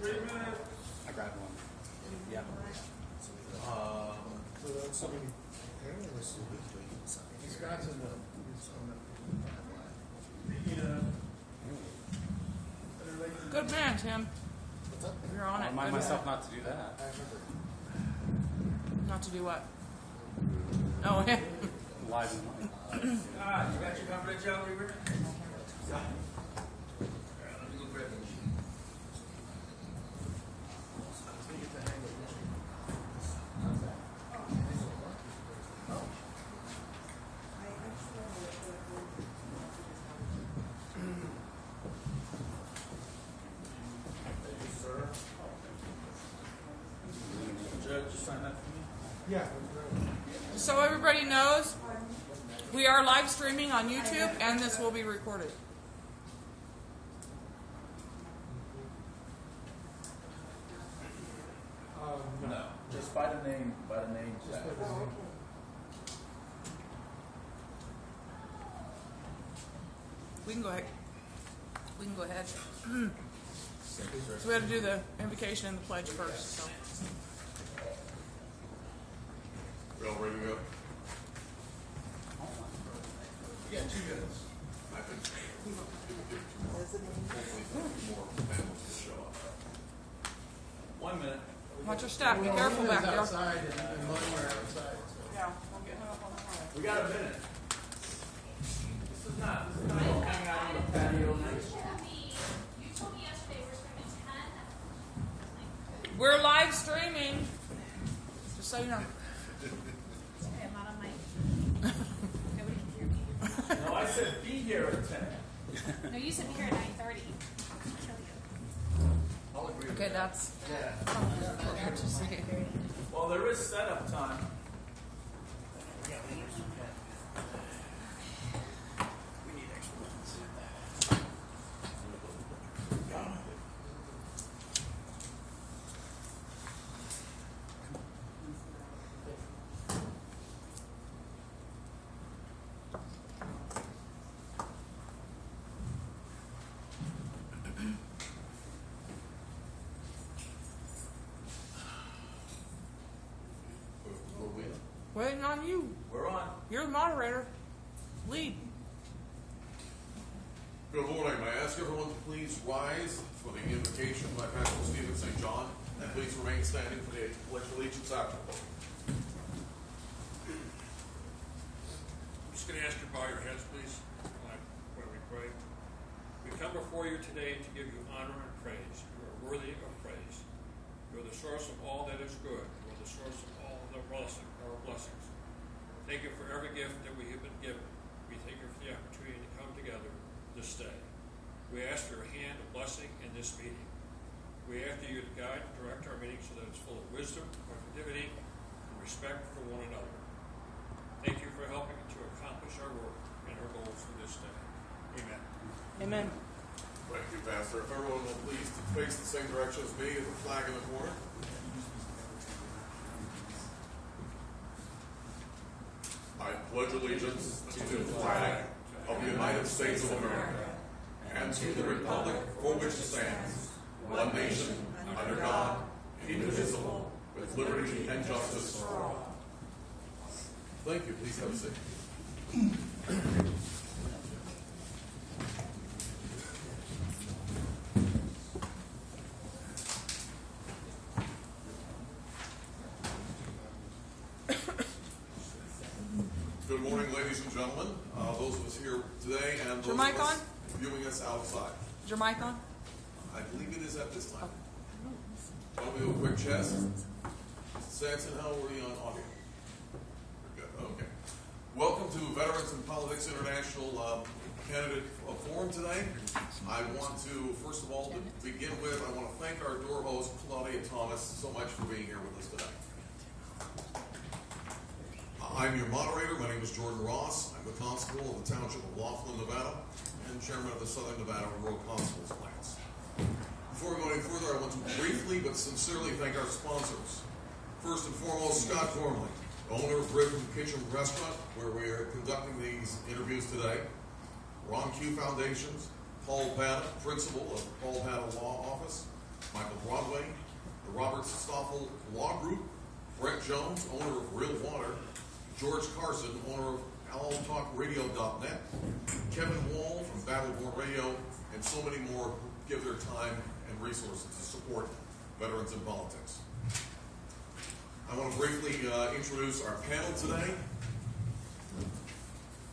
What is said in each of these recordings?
I grabbed one. Yeah. So that's something. He's got to know. Good man, Tim. You're on I it. remind Good myself man. not to do that. I remember. Not to do what? Oh, yeah. Live and live. You got your confidentiality agreement? Yeah. Let me look at it. Judge, you sign that for me? Yeah. So everybody knows, we are live streaming on YouTube, and this will be recorded. No. Just by the name tag. We can go ahead. We can go ahead. So we had to do the invocation and the pledge first. So. We all ready to go? You got 2 minutes. I think hopefully more panels will show up. 1 minute. Watch your step. Be careful back there. Outside and mine were outside. So. Yeah, don't get hung up on the highway. We got a minute. This is not all hanging out on the patio nice. You told me yesterday we're streaming 10. We're live streaming. Just so you know. Okay, I'm not on my. Nobody can hear me. No, I said be here at 10. No, you said be here at 9:30. I'll kill I'll agree with Okay, that. that's. Yeah. To see. Well, there is setup time. We need extra ones. We're waiting. Waiting on you. We're on. You're the moderator. Lead. Good morning. May I ask everyone to please rise for the invocation by Pastor Stephen St. John, and please remain standing for the pledge of allegiance after the vote. I'm just going to ask you to bow your heads, please, when we pray. We come before you today to give you honor and praise. You are worthy of praise. You are the source of all that is good. You are the source of all the our blessings. Thank you for every gift that we have been given. We thank you for the opportunity to come together this day. We ask for your hand of blessing in this meeting. We ask that you to guide and direct our meeting so that it's full of wisdom, productivity, and respect for one another. Thank you for helping to accomplish our work and our goals for this day. Amen. Amen. Thank you, Pastor. If everyone will please face the same direction as me, the flag in the corner. I pledge allegiance to the flag of the United States of America and to the republic for which it stands, one nation, under God, indivisible, with liberty and justice for all. Thank you. Please have a seat. Good morning, ladies and gentlemen. Those of us here today and those your of mic us on? viewing us outside. Is your mic on? I believe it is at this time. Want me to do a quick test? Saxon, how are we on audio? We're good. Okay. Welcome to Veterans in Politics International Candidate Forum today. I want to, first of all, to begin with, I want to thank our door host, Claudia Thomas, so much for being here with us today. I'm your moderator. My name is Jordan Ross. I'm the constable of the Township of Laughlin, Nevada, and chairman of the Southern Nevada Rural Constables Alliance. Before we go any further, I want to briefly but sincerely thank our sponsors. First and foremost, Scott Gormley, owner of Rhythm Kitchen Restaurant, where we are conducting these interviews today. Ron Q Foundations, Paul Pata, principal of Paul Pata Law Office, Michael Jones, owner of Real Water, George Carson, owner of AllTalkRadio.net, Kevin Wall from Battleborn Radio, and so many more who give their time and resources to support veterans in politics. I want to briefly introduce our panel today.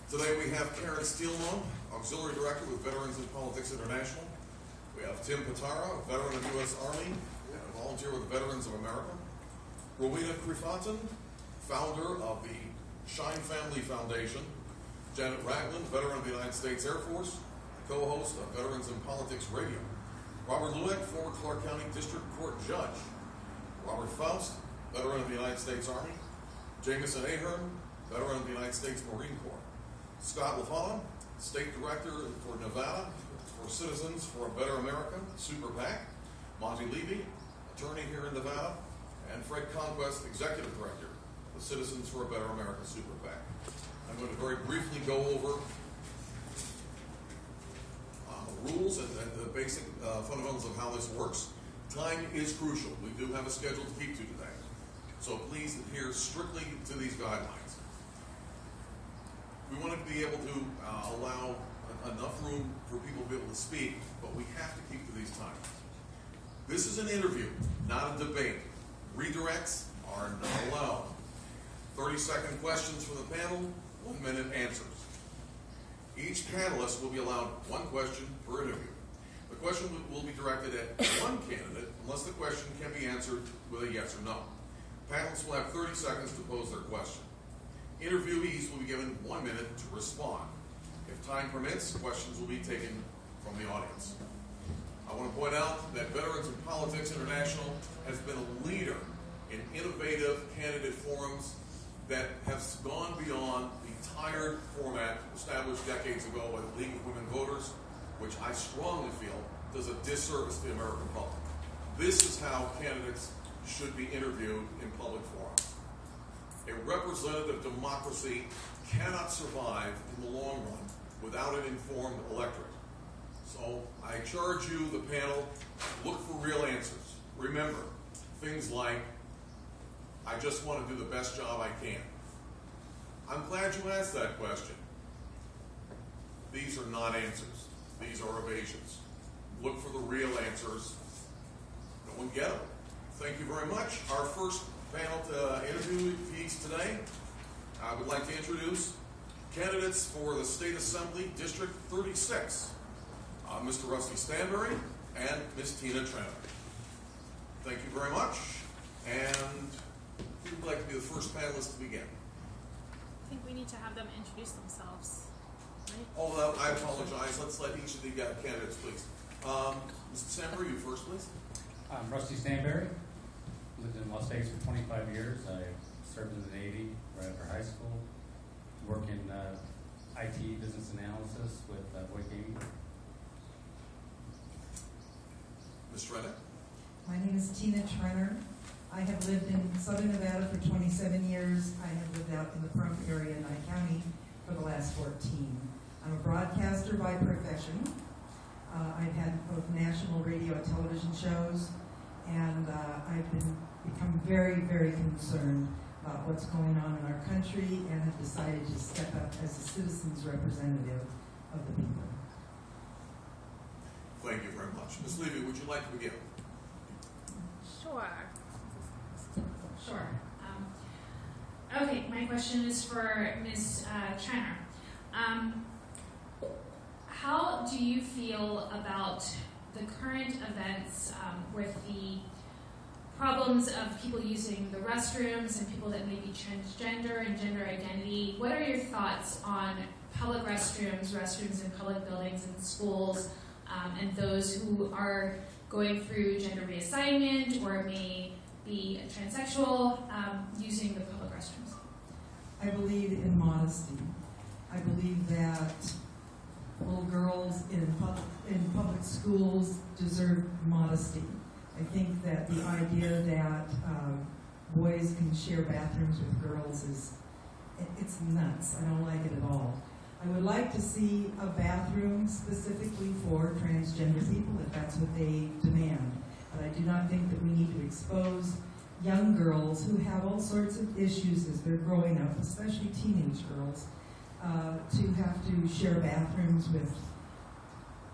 Today we have Karen Steelmo, Auxiliary Director with Veterans in Politics International. We have Tim Patara, a veteran of the U.S. Army and a volunteer with Veterans of America. Rowena Krifaten, founder of the Shine Family Foundation. Janet Ragland, veteran of the United States Air Force, co-host of Veterans in Politics Radio. Robert Lueck, former Clark County District Court Judge. Robert Faust, veteran of the United States Army. Jameson Ahern, veteran of the United States Marine Corps. Scott LaFonna, State Director for Nevada for Citizens for a Better America, Super PAC. Monty Levy, attorney here in Nevada. And Fred Conquest, Executive Director of Citizens for a Better America, Super PAC. I'm going to very briefly go over rules and the basic fundamentals of how this works. Time is crucial. We do have a schedule to keep to today. So please adhere strictly to these guidelines. We want to be able to allow enough room for people to be able to speak, but we have to keep to these times. This is an interview, not a debate. Redirects are not allowed. 30-second questions from the panel, 1-minute answers. Each panelist will be allowed one question per interview. The question will be directed at one candidate unless the question can be answered with a yes or no. Panelists will have 30 seconds to pose their question. Interviewees will be given 1 minute to respond. If time permits, questions will be taken from the audience. I want to point out that Veterans in Politics International has been a leader in innovative candidate forums that have gone beyond the tired format established decades ago by the League of Women Voters, which I strongly feel does a disservice to the American public. This is how candidates should be interviewed in public forums. A representative democracy cannot survive in the long run without an informed electorate. So I charge you, the panel, look for real answers. Remember, things like, I just want to do the best job I can. I'm glad you asked that question. These are not answers. These are evasions. Look for the real answers. No one get them. Thank you very much. Our first panel interviewees today, I would like to introduce candidates for the State Assembly District 36, Mr. Rusty Stanberry and Ms. Tina Trenner. Thank you very much. And who would like to be the first panelist to begin? I think we need to have them introduce themselves, right? Oh, I apologize. Let's let each of the candidates, please. Mr. Stanberry, you first, please. I'm Rusty Stanberry. Lived in Las Vegas for 25 years. I served in the Navy right after high school. Work in IT business analysis with Boyd Gaming. Ms. Trenner. My name is Tina Trenner. I have lived in Southern Nevada for 27 years. I have lived out in the Pahrump area in Nye County for the last 14. I'm a broadcaster by profession. I've had both national radio and television shows, and I've become very, very concerned about what's going on in our country and have decided to step up as a citizen's representative of the people. Thank you very much. Ms. Levy, would you like to begin? Sure. Sure. Okay, my question is for Ms. Trenner. How do you feel about the current events with the problems of people using the restrooms and people that may be transgender and gender identity? What are your thoughts on public restrooms in public buildings and schools, and those who are going through gender reassignment or may be transsexual using the public restrooms? I believe in modesty. I believe that little girls in public schools deserve modesty. I think that the idea that boys can share bathrooms with girls it's nuts. I don't like it at all. I would like to see a bathroom specifically for transgender people if that's what they demand. But I do not think that we need to expose young girls who have all sorts of issues as they're growing up, especially teenage girls, to have to share bathrooms with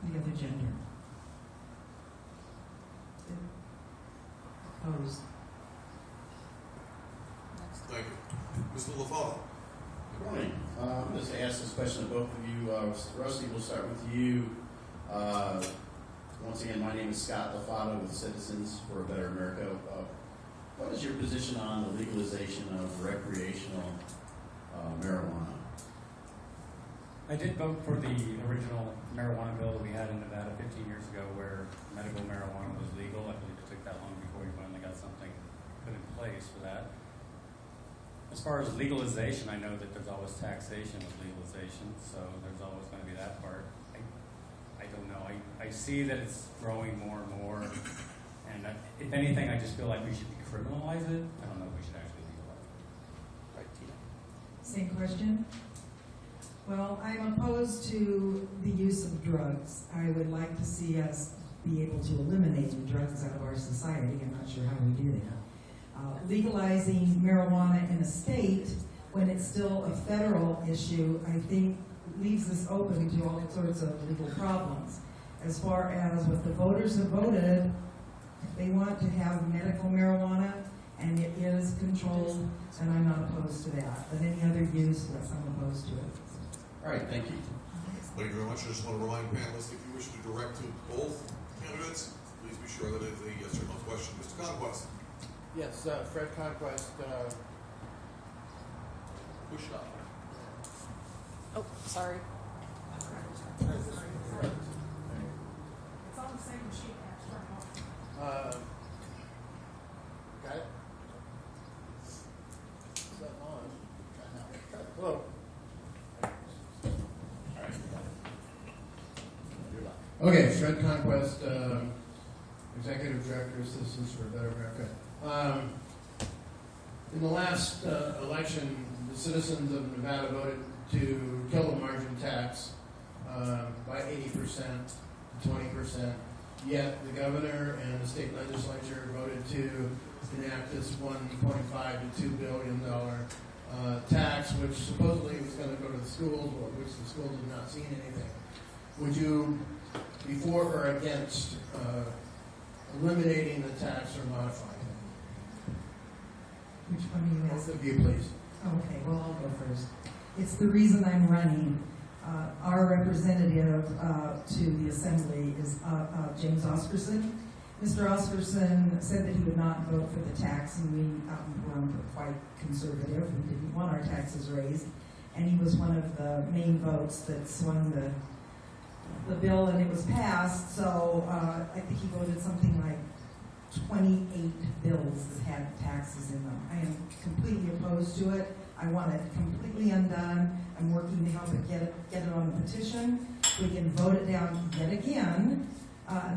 the other gender. Opposed. Thank you. Mr. LaFava. Good morning. I'm going to ask this question to both of you. Rusty, we'll start with you. Once again, my name is Scott LaFava with Citizens for a Better America. What is your position on the legalization of recreational marijuana? I did vote for the original marijuana bill that we had in Nevada 15 years ago where medical marijuana was legal. I believe it took that long before we finally got something put in place for that. As far as legalization, I know that there's always taxation with legalization, so there's always going to be that part. I don't know. I see that it's growing more and more, and if anything, I just feel like we should decriminalize it. I don't know if we should actually legalize it. Right, Tina? Same question? Well, I'm opposed to the use of drugs. I would like to see us be able to eliminate the drugs out of our society. I'm not sure how we do that. Legalizing marijuana in a state when it's still a federal issue, I think leaves us open to all sorts of legal problems. As far as what the voters have voted, if they want to have medical marijuana and it is controlled, then I'm not opposed to that. But any other use, yes, I'm opposed to it. All right, thank you. Thank you very much. I just want to remind panelists, if you wish to direct to both candidates, please be sure that it's a yes or no question. Mr. Conquest. Yes, Fred Conquest, Push up. Oh, sorry. It's on the same sheet. got it? Is that on? Hello. Okay, Fred Conquest, Executive Director of Citizens for a Better America. In the last election, the citizens of Nevada voted to kill the margin tax by 80% to 20%. Yet the governor and the state legislature voted to enact this $1.5 to $2 billion tax, which supposedly was going to go to the schools, or which the schools have not seen anything. Would you be for or against eliminating the tax or modifying it? Which one are you Both asking? of you, please. Okay, well, I'll go first. It's the reason I'm running. Our representative to the assembly is James Oscarson. Mr. Oscarson said that he would not vote for the tax, and we were quite conservative. We didn't want our taxes raised, and he was one of the main votes that swung the bill, and it was passed. So I think he voted something like 28 bills that had taxes in them. I am completely opposed to it. I want it completely undone. I'm working to help it get it on the petition. We can vote it down yet again,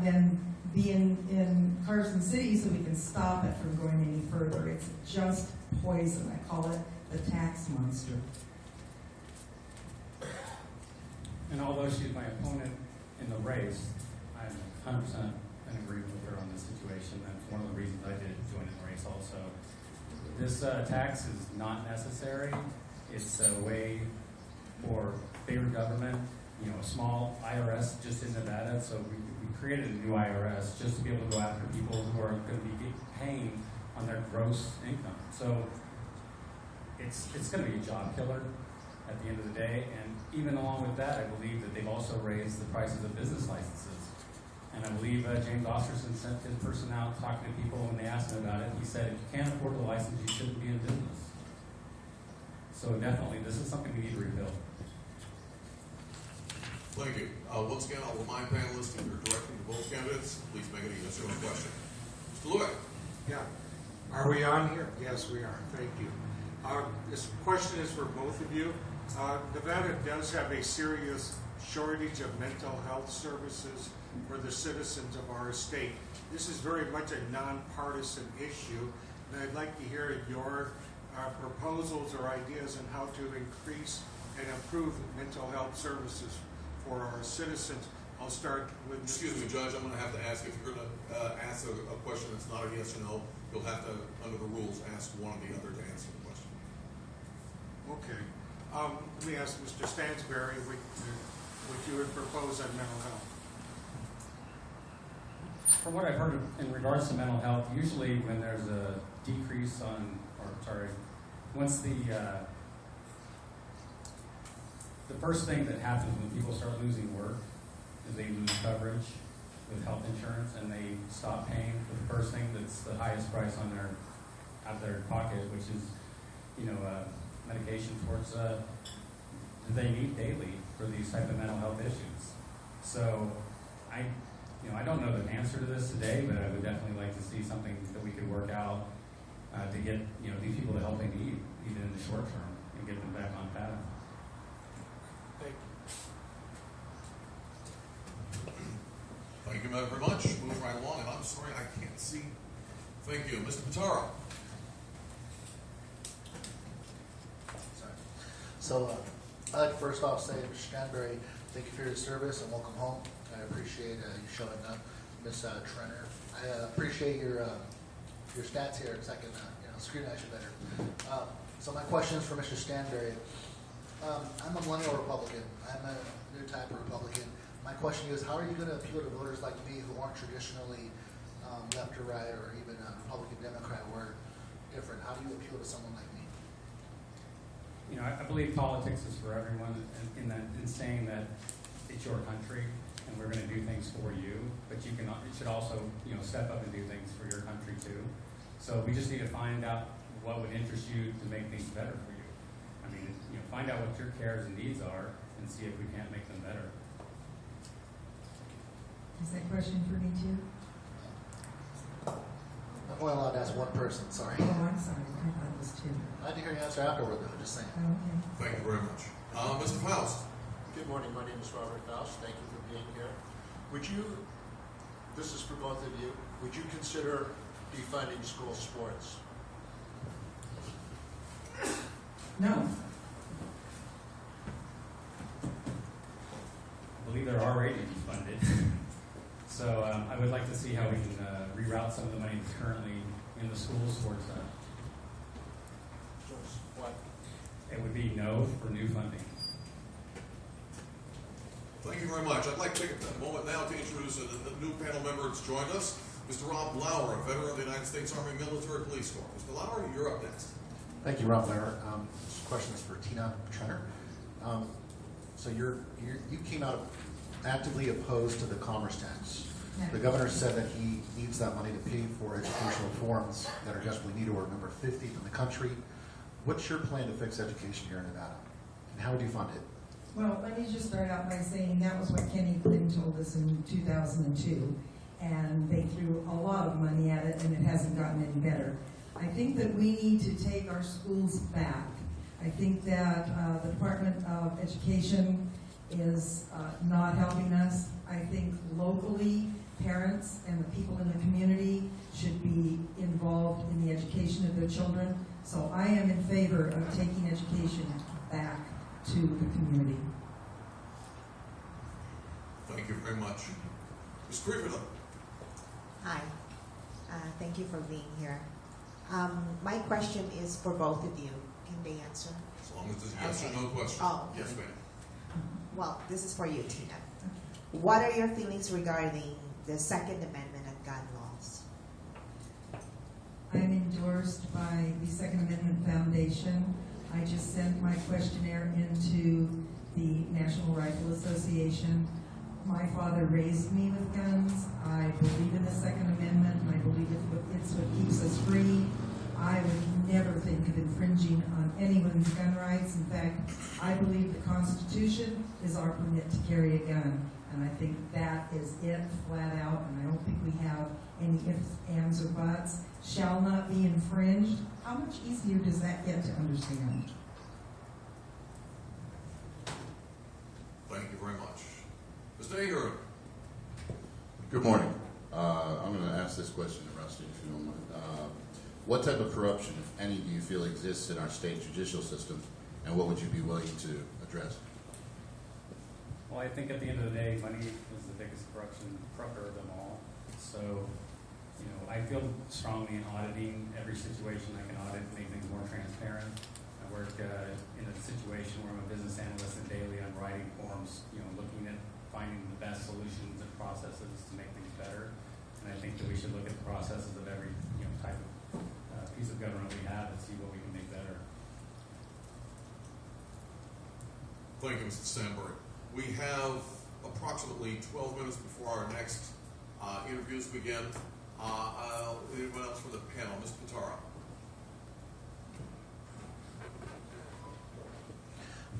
then be in Carson City so we can stop it from going any further. It's just poison. I call it the tax monster. And although she's my opponent in the race, I'm 100% in agreement with her on this situation. That's one of the reasons I did join in the race also. This tax is not necessary. It's a way for bigger government, a small IRS just in Nevada. So we created a new IRS just to be able to go after people who are going to be paying on their gross income. So it's going to be a job killer at the end of the day. And even along with that, I believe that they've also raised the prices of business licenses. And I believe James Oscarson sent his person out talking to people when they asked him about it. He said, if you can't afford the license, you shouldn't be in business. So definitely, this is something we need to rebuild. Thank you. Once again, I'll remind panelists, if you're directing to both candidates, please make it a yes or no question. Mr. Lewick. Yeah. Are we on here? Yes, we are. Thank you. This question is for both of you. Nevada does have a serious shortage of mental health services for the citizens of our state. This is very much a nonpartisan issue, and I'd like to hear your proposals or ideas on how to increase and improve mental health services for our citizens. I'll start with. Excuse me, Judge, I'm going to have to ask, if you're going to ask a question that's not a yes or no, you'll have to, under the rules, ask one or the other to answer the question. Okay. Let me ask Mr. Stansberry what you would propose on mental health. From what I've heard in regards to mental health, usually when there's a decrease once the first thing that happens when people start losing work is they lose coverage with health insurance, and they stop paying for the first thing that's the highest price out of their pocket, which is, medication towards that they need daily for these type of mental health issues. So I don't know the answer to this today, but I would definitely like to see something that we could work out to get these people the help they need, even in the short term, and get them back on path. Thank you. Thank you very much. Move right along, and I'm sorry I can't see. Thank you. Mr. Pitaro. So, I'd like to first off say, Mr. Stanberry, thank you for your service and welcome home. I appreciate you showing up. Ms. Trenner, I appreciate your stats here, so I can scrutinize you better. So my question is for Mr. Stanberry. I'm a millennial Republican. I'm a new type of Republican. My question is, how are you going to appeal to voters like me who aren't traditionally left or right, or even Republican, Democrat, or different? How do you appeal to someone like me? I believe politics is for everyone in saying that it's your country and we're going to do things for you, but you should also, step up and do things for your country too. So we just need to find out what would interest you to make things better for you. Find out what your cares and needs are and see if we can't make them better. Is that question for me too? I'm only allowed to ask one person, sorry. Oh, I'm sorry. I thought it was two. I'd like to hear your answer afterward, though, just saying. Oh, okay. Thank you very much. Mr. Faust. Good morning. My name is Robert Faust. Thank you for being here. This is for both of you, would you consider defunding school sports? No. I believe they're already funded. So I would like to see how we can reroute some of the money that's currently in the schools towards that. What? It would be no for new funding. Thank you very much. I'd like to take a moment now to introduce a new panel member that's joined us, Mr. Rob Lauer, a veteran of the United States Army Military Police Corps. Mr. Lauer, you're up next. Thank you, Rob Lauer. This question is for Tina Trenner. So you came out actively opposed to the commerce tax. Yeah. The governor said that he needs that money to pay for educational reforms that are desperately needed. We're number 50th in the country. What's your plan to fix education here in Nevada? And how would you fund it? Well, let me just start out by saying that was what Kenny Clinton told us in 2002, and they threw a lot of money at it, and it hasn't gotten any better. I think that we need to take our schools back. I think that the Department of Education is not helping us. I think locally, parents and the people in the community should be involved in the education of their children. So I am in favor of taking education back to the community. Thank you very much. Ms. Creeper. Hi. Thank you for being here. My question is for both of you. Can they answer? As long as it's yes Okay. or no question. Oh, okay. Yes, ma'am. Well, this is for you, Tina. What are your feelings regarding the Second Amendment of gun laws? I'm endorsed by the Second Amendment Foundation. I just sent my questionnaire into the National Rifle Association. My father raised me with guns. I believe in the Second Amendment, and I believe it's what keeps us free. I would never think of infringing on anyone's gun rights. In fact, I believe the Constitution is our permit to carry a gun. And I think that is it, flat out, and I don't think we have any ifs, ands, or buts. Shall not be infringed. How much easier does that get to understand? Thank you very much. Mr. Ager. Good morning. I'm going to ask this question to Rusty, if you don't mind. What type of corruption, if any, do you feel exists in our state judicial system, and what would you be willing to address? Well, I think at the end of the day, money is the biggest corrupter of them all. So, you know, I feel strongly in auditing every situation I can audit, make things more transparent. I work in a situation where I'm a business analyst, and daily I'm writing forms, you know, looking at finding the best solutions and processes to make things better. And I think that we should look at the processes of every, you know, type of piece of government we have and see what we can make better. Thank you, Mr. Stanbury. We have approximately 12 minutes before our next interviews begin. Anyone else from the panel? Ms. Pitara.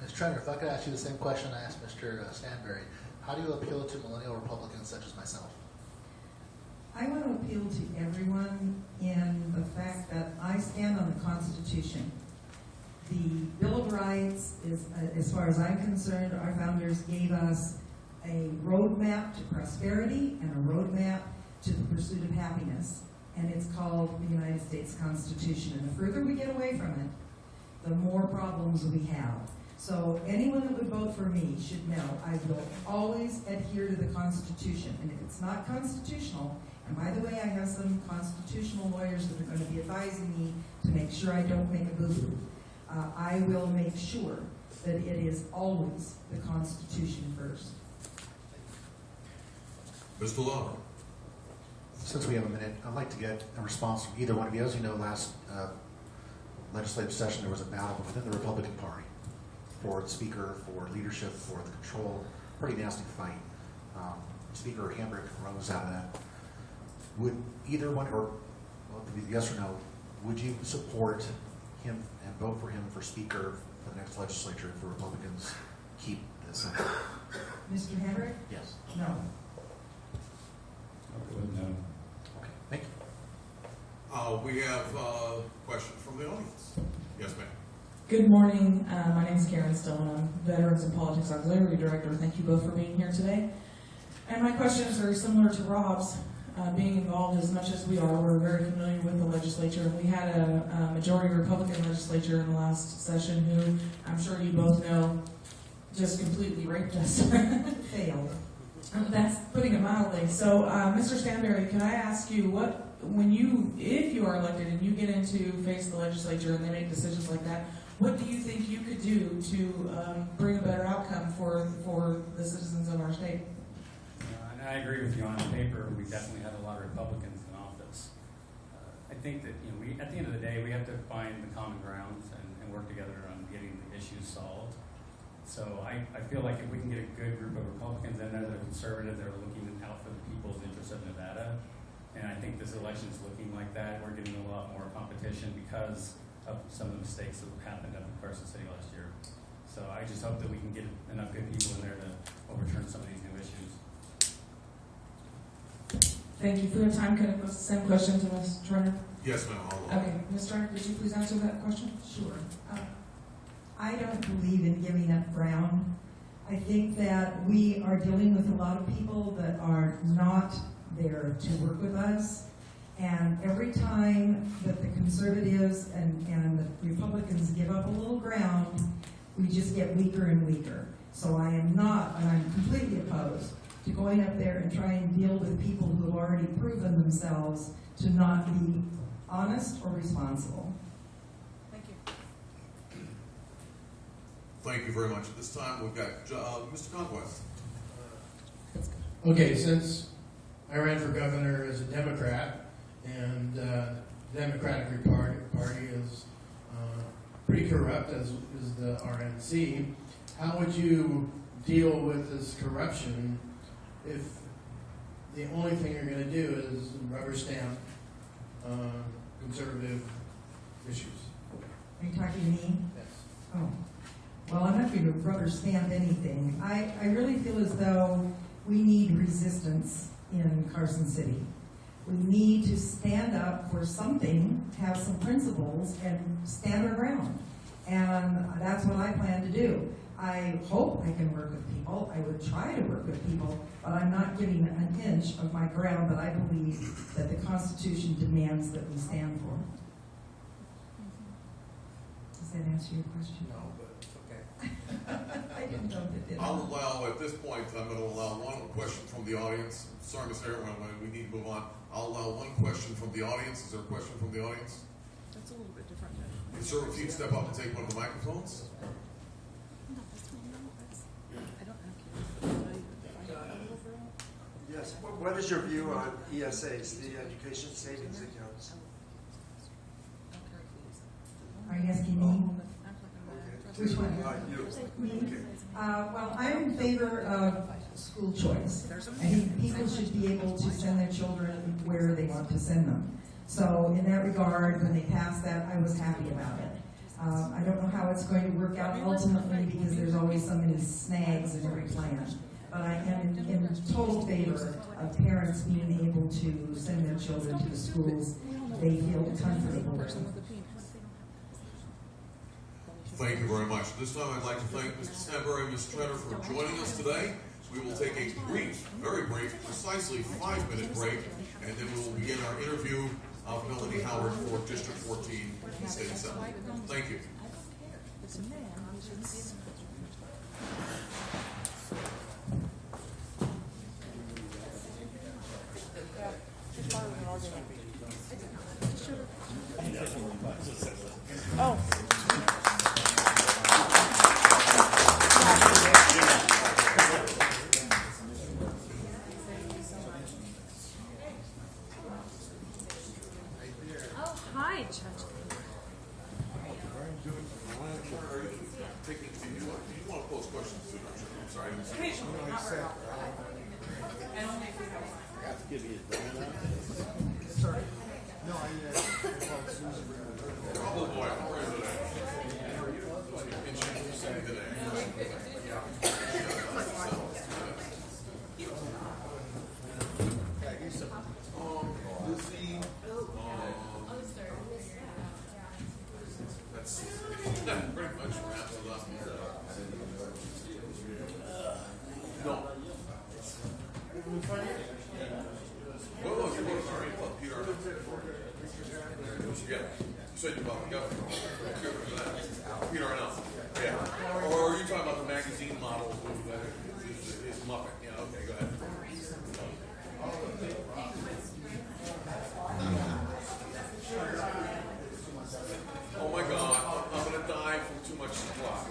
Ms. Trenner, if I could ask you the same question I asked Mr. Stanbury, how do you appeal to millennial Republicans such as myself? I want to appeal to everyone in the fact that I stand on the Constitution. The Bill of Rights is, as far as I'm concerned, our founders gave us a roadmap to prosperity and a roadmap to the pursuit of happiness. And it's called the United States Constitution. And the further we get away from it, the more problems we have. So anyone that would vote for me should know I will always adhere to the Constitution. And if it's not constitutional, and by the way, I have some constitutional lawyers that are going to be advising me to make sure I don't make a boo-boo. I will make sure that it is always the Constitution first. Mr. Lawler. Since we have a minute, I'd like to get a response from either one of you. As you know, last legislative session there was a battle within the Republican Party for the Speaker, for leadership, for the control. Pretty nasty fight. Speaker Hambrick rose out of that. Would either one, or well, yes or no, would you support him and vote for him for Speaker for the next legislature if the Republicans keep this? Mr. Hambrick? Yes. No. No. Okay, thank you. We have a question from the audience. Yes, ma'am. Good morning. My name is Karen Stone. I'm Veterans and Politics Auxiliary Director. Thank you both for being here today. And my question is very similar to Rob's. Being involved as much as we are, we're very familiar with the legislature. And we had a majority Republican legislature in the last session who, I'm sure you both know, just completely raped us. Failed. That's putting it mildly. So, Mr. Stanbury, can I ask you, if you are elected and you get into face the legislature and they make decisions like that, what do you think you could do to bring a better outcome for the citizens of our state? And I agree with you. On paper, we definitely have a lot of Republicans in office. I think that we, at the end of the day, we have to find the common grounds and work together on getting the issues solved. So I feel like if we can get a good group of Republicans in there that are conservative, that are looking out for the people's interests of Nevada, and I think this election is looking like that. We're getting a lot more competition because of some of the mistakes that happened up in Carson City last year. So I just hope that we can get enough good people in there to overturn some of these new issues. Thank you for your time. Can I pose the same question to Ms. Turner? Yes, ma'am. Okay, Ms. Turner, could you please answer that question? Sure. I don't believe in giving up ground. I think that we are dealing with a lot of people that are not there to work with us. And every time that the conservatives and the Republicans give up a little ground, we just get weaker and weaker. So I am not, and I'm completely opposed to going up there and try and deal with people who have already proven themselves to not be honest or responsible. Thank you very much. At this time, we've got Mr. Conquest. Okay, since I ran for governor as a Democrat, and the Democratic Party is pretty corrupt, as is the RNC, how would you deal with this corruption if the only thing you're going to do is rubber stamp conservative issues? Are you talking to me? Yes. Oh. Well, I'm not going to rubber stamp anything. I really feel as though we need resistance in Carson City. We need to stand up for something, have some principles, and stand our ground. And that's what I plan to do. I hope I can work with people. I would try to work with people, but I'm not giving an inch of my ground that I believe that the Constitution demands that we stand for. Does that answer your question? No, but it's okay. I didn't know that did. I'll allow, at this point, I'm going to allow one question from the audience. Sorry, Ms. Aaron, we need to move on. I'll allow one question from the audience. Is there a question from the audience? That's a little bit different. Sir, if you'd step up and take one of the microphones. Yes. What is your view on ESAs, the education savings accounts? Are you asking me? Which one? You. Me? Well, I'm in favor of school choice. I think people should be able to send their children where they want to send them. So in that regard, when they passed that, I was happy about it. I don't know how it's going to work out ultimately because there's always so many snags in every plan. But I am in total favor of parents being able to send their children to the schools they feel comfortable with. Thank you very much. At this time, I'd like to thank Mr. Stanberry and Ms. Trenner for joining us today. We will take a brief, very brief, precisely 5-minute break, and then we will begin our interview of Melanie Howard for District 14 in State Assembly. Thank you. Oh. Oh, hi, Judge. Do you want to pose questions to them? I'm sorry. Occasionally, not very often. And only if you have. I have to give you his brand out. Sorry. No, I called Susan. Oh, boy, I'm afraid of that. And she sent me today. That's pretty much wraps it up here. No. What was your vote? Sorry, Peter. Yeah. You said you about the governor. Peter Arnott. Yeah. Or are you talking about the magazine model with his Muppet? Yeah, okay, go ahead. Oh my God, I'm going to die from too much supply.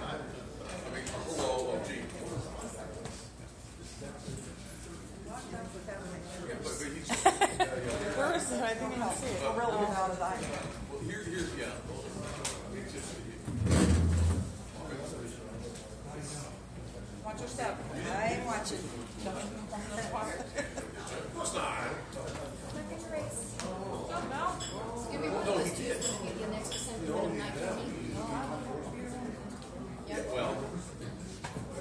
I mean, hello, oh gee. Yeah, but he's just, Where is it? I think I can see it. Really without his eye. well, here's, yeah. It's just, Watch your step. I ain't watching. of course not. No. Give me one No, of he those. did. Give you an extra cent for the night for me. Yeah, well,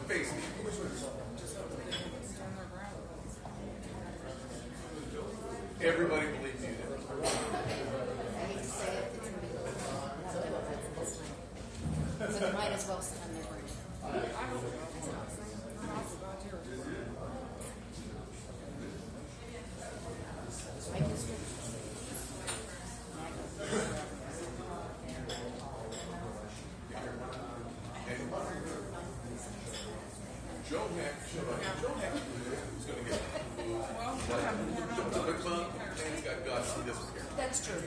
basically, everybody believes you. I hate to say it, it's gonna be a little this time. So they might as well send their burden. My district. Joe Heck is going to get the big man, and he's got guts, he doesn't care. That's true.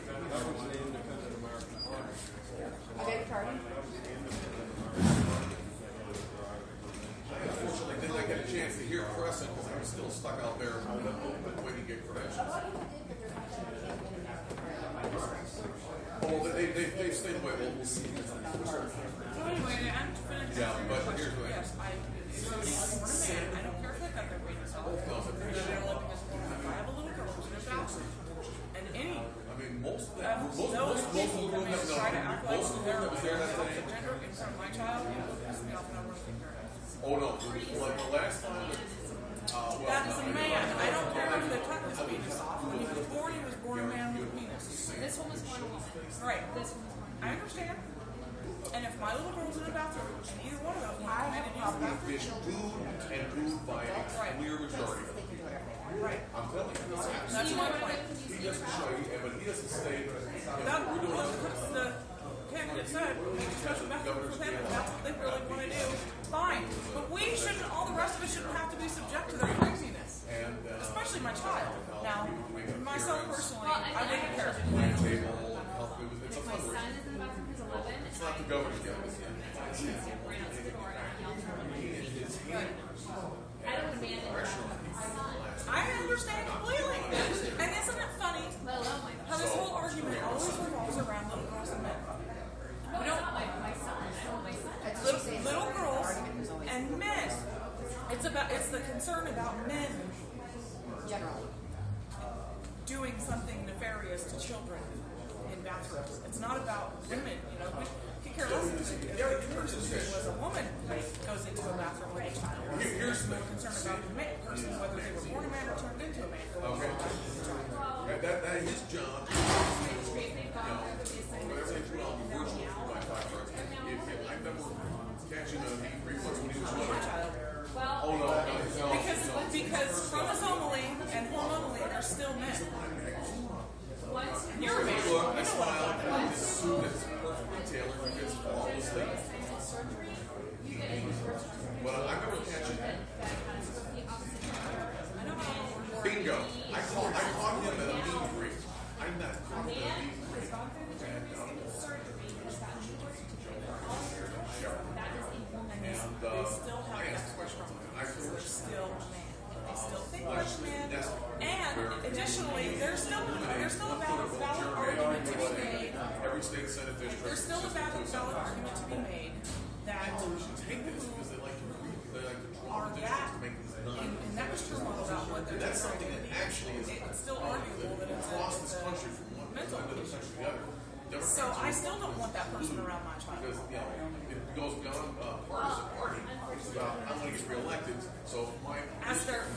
I beg your pardon? Unfortunately, didn't I get a chance to hear Crescent because I'm still stuck out there waiting to get credentials. Oh, they've stayed away. We'll see. So anyway, I'm finished. Yeah, but here's the thing. Yes, I born a man. I don't care if I got their weight off. I have a little girl who's in a bathroom. And any I mean, most of them, of most those of people them that have try to act like most of them they're have shared that thing. gender in front of my child, will piss me off and I want to take care of it. Oh no, like the last time well, That is a man. I don't care if they cut his penis off. When he was born a man with a penis. This one was born a woman. Right. This one was born a man. I understand. And if my little girl's in the bathroom, and either one of them, I have a problem. It's booed and booed by a clear majority. Right. I'm telling you. That's my point. He doesn't show you, but he doesn't say, That we're doing was the candidate said, we discussed the bathroom for them, if that's what they really want to do, fine. But we shouldn't, all the rest of us shouldn't have to be subject to their craziness. Especially my child. Now, myself personally, I wouldn't care. Plan table, help me with, it's a My son fundraiser. is in the bathroom, he's 11. It's not the governor's getting it. Ran out the door and I yelled for him. I don't demand it. I understand completely. And isn't it funny how this whole argument always revolves around little girls and men? No, it's not my son. I don't want my son. Little girls and men. It's the concern about men doing something nefarious to children in bathrooms. It's not about women, you know. We could care less if every person who was a woman goes into a bathroom with a child. Here's the concern about the person, whether they were born a man or turned into a man. Okay. That his job. Whatever they put on the virtual through my five cards. I remember catching a knee reflex when he was little. Oh no. Because chromosomally and hormonally, they're still men. You're a man. Look, I smile. This suit is perfectly tailored. It fits flawlessly. But I remember catching bingo. I caught him at a meet and greet. I'm not caught him at a meet and greet. And they still have that question. They're still men. They still think they're men. And additionally, there's still a valid argument to be made. Every state senate district. There's still a valid argument to be made that people who are that, and that was true about what they're That's something that actually is it's still arguable that it's across this a country from one mental end of the country to the other. So I still don't want that person around my child. Because it goes beyond partisan party. It's about I want to get reelected. So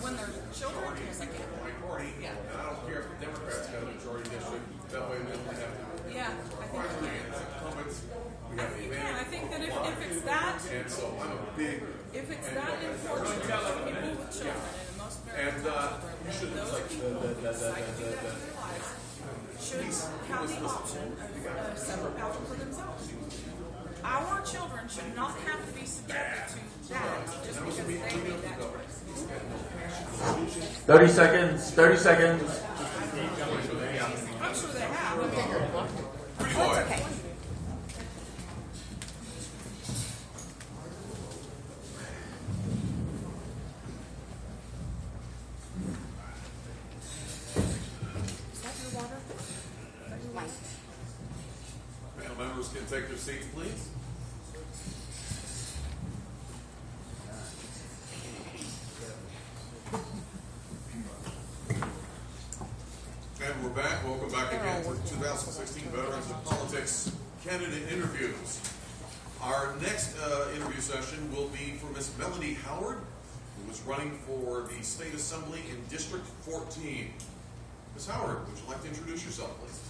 When they're children, yes, I can. My party, and I don't care if the Democrats got a majority district. That way we don't have to. Yeah, I think you can. Incumbents, we have the You can. advantage. I think that if it's that, And so I'm a big. if it's that important to people with children, and most Americans have children, those people who decide to do that with their lives should have the option of a separate bathroom for themselves. Our children should not have to be subjected to that just because they made that choice. 30 seconds. 30 seconds. I'm sure they have. I mean, Pretty boy. okay. Is that your water? Is that your water? Panel members can take their seats, please. And we're back. Welcome back again to the 2016 Veterans of Politics candidate interviews. Our next interview session will be for Miss Melanie Howard, who is running for the State Assembly in District 14. Ms. Howard, would you like to introduce yourself, please?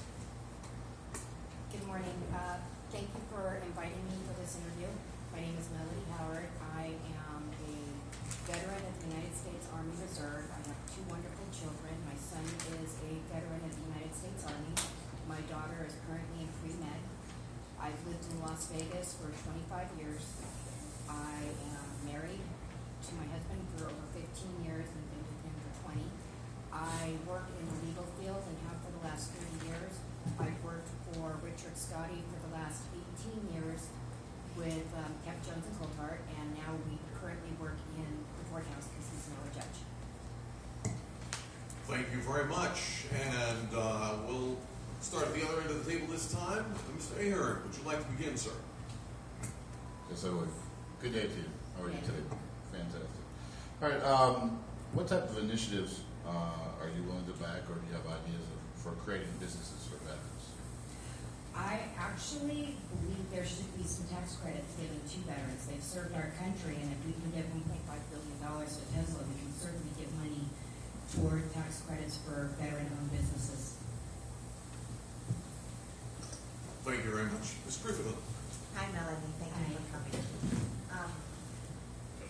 Good morning. Thank you for inviting me for this interview. My name is Melanie Howard. I am a veteran of the United States Army Reserve. I have two wonderful children. My son is a veteran of the United States Army. My daughter is currently in pre-med. I've lived in Las Vegas for 25 years. I am married to my husband for over 15 years and been with him for 20. I work in the legal field and have for the last 30 years. I've worked for Richard Scotty for the last 18 years with Kemp Jones and Coltart, and now we currently work in the courthouse because he's now a judge. Thank you very much. And we'll start at the other end of the table this time. Mr. Ahern, would you like to begin, sir? Yes, I would. Good day to you. How are you today? Fantastic. All right. What type of initiatives are you willing to back, or do you have ideas for creating businesses for veterans? I actually believe there should be some tax credits given to veterans. They've served our country, and if we can give $1.5 billion to Tesla, we can certainly give money toward tax credits for veteran-owned businesses. Thank you very much. Ms. Griffith. Hi, Melanie. Thank you for coming.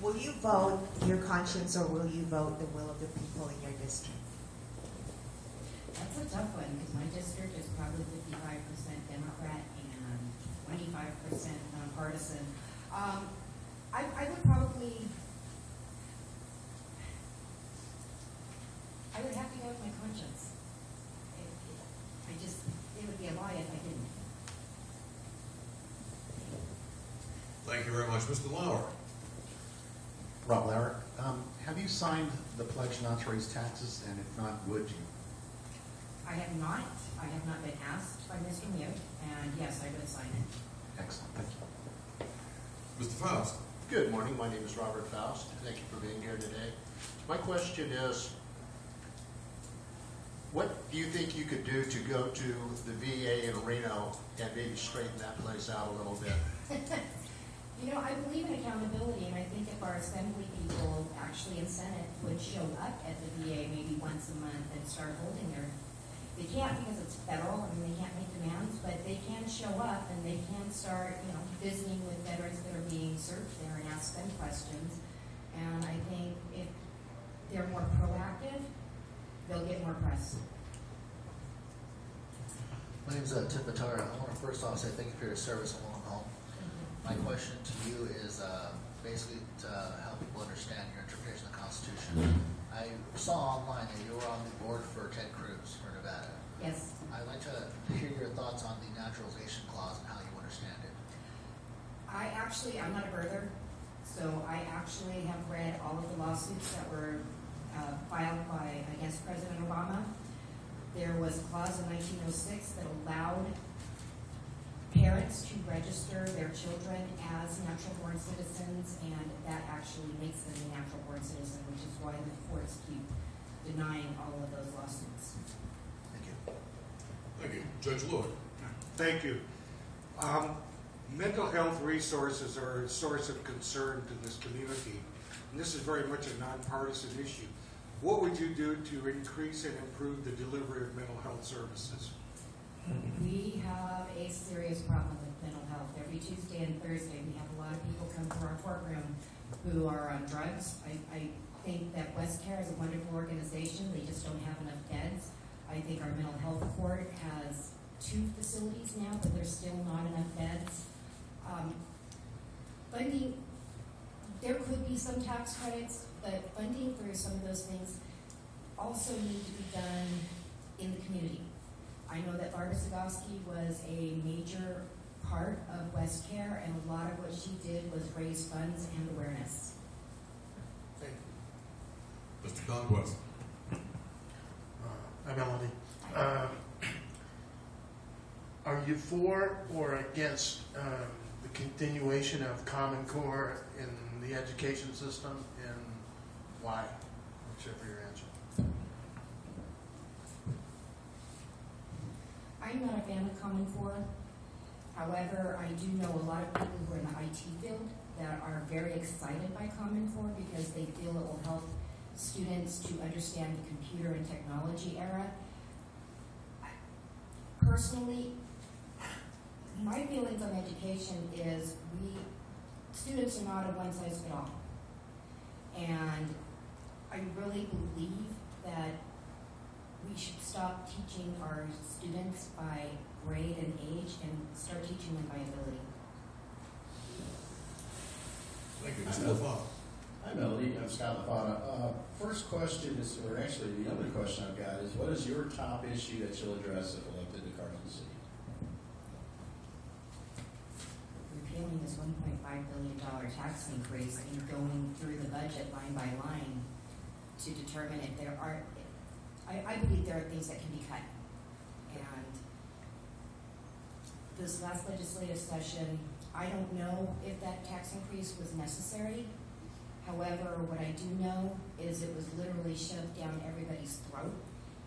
Will you vote your conscience, or will you vote the will of the people in your district? That's a tough one, because my district is probably 55% Democrat and 25% nonpartisan. I would probably, I would have to go with my conscience. It would be a lie if I didn't. Thank you very much. Mr. Lauer. Rob Lauer, have you signed the pledge not to raise taxes, and if not, would you? I have not. I have not been asked by Mr. Mute, and yes, I would sign it. Excellent, thank you. Mr. Faust. Good morning, my name is Robert Faust. Thank you for being here today. My question is, what do you think you could do to go to the VA in Reno and maybe straighten that place out a little bit? You know, I believe in accountability, and I think if our assembly people actually in Senate would show up at the VA maybe once a month and start holding their, they can't because it's federal, I mean, they can't make demands, but they can show up and they can start, you know, visiting with veterans that are being served there and ask them questions. And I think if they're more proactive, they'll get more press. My name is Tim Batara. I want to first off say thank you for your service and welcome home. My question to you is basically to help people understand your interpretation of the Constitution. I saw online that you were on the board for Ted Cruz for Nevada. Yes. I'd like to hear your thoughts on the naturalization clause and how you understand it. I'm not a birther, so I actually have read all of the lawsuits that were filed against President Obama. There was a clause in 1906 that allowed parents to register their children as natural-born citizens, and that actually makes them a natural-born citizen, which is why the courts keep denying all of those lawsuits. Thank you. Thank you. Judge Lewin. Thank you. Mental health resources are a source of concern to this community, and this is very much a nonpartisan issue. What would you do to increase and improve the delivery of mental health services? We have a serious problem with mental health. Every Tuesday and Thursday, we have a lot of people come to our courtroom who are on drugs. I think that West Care is a wonderful organization. They just don't have enough beds. I think our mental health court has 2 facilities now, but there's still not enough beds. Funding, there could be some tax credits, but funding for some of those things also need to be done in the community. I know that Barbara Sagowski was a major part of West Care, and a lot of what she did was raise funds and awareness. Thank you. Mr. Conquest. Hi, Melanie. Are you for or against the continuation of Common Core in the education system, and why? Whichever your answer. I'm not a fan of Common Core. However, I do know a lot of people who are in the IT field that are very excited by Common Core because they feel it will help students to understand the computer and technology era. Personally, my feelings on education is students are not a one-size-fits-all. And I really believe that we should stop teaching our students by grade and age and start teaching them by ability. Thank you. Mr. LaFava. Hi, Melody. I'm Scott LaFava. First question is, or actually the other question I've got is, what is your top issue that you'll address if elected to Carson City? Repealing this $1.5 billion tax increase and going through the budget line by line to determine if there are, I believe there are things that can be cut. And this last legislative session, I don't know if that tax increase was necessary. However, what I do know is it was literally shoved down everybody's throat,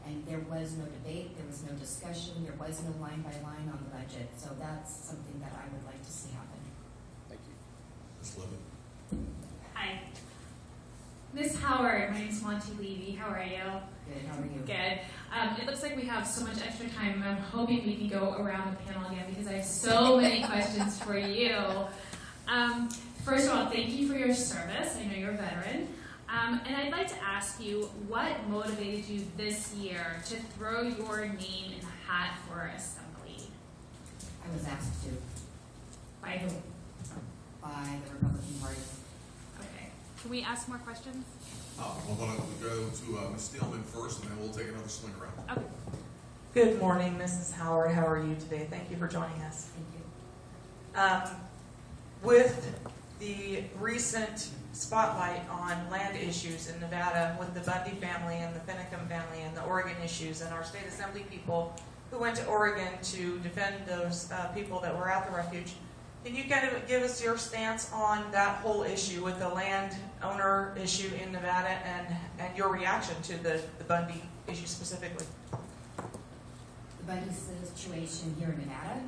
and there was no debate, there was no discussion, there was no line by line on the budget. So that's something that I would like to see happen. Thank you. Ms. Levin. Hi. Ms. Howard, my name is Monty Levy. How are you? Good, how are you? Good. It looks like we have so much extra time. I'm hoping we can go around the panel again because I have so many questions for you. First of all, thank you for your service. I know you're a veteran. And I'd like to ask you, what motivated you this year to throw your name in the hat for assembly? I was asked to. By who? by the Republican Party. Okay. Can we ask more questions? We'll go to Ms. Steelman first, and then we'll take another swing around. Okay. Good morning, Mrs. Howard. How are you today? Thank you for joining us. Thank you. With the recent spotlight on land issues in Nevada with the Bundy family and the Finicum family and the Oregon issues and our state assembly people who went to Oregon to defend those people that were at the refuge, can you kind of give us your stance on that whole issue with the land owner issue in Nevada and your reaction to the Bundy issue specifically? The Bundy situation here in Nevada.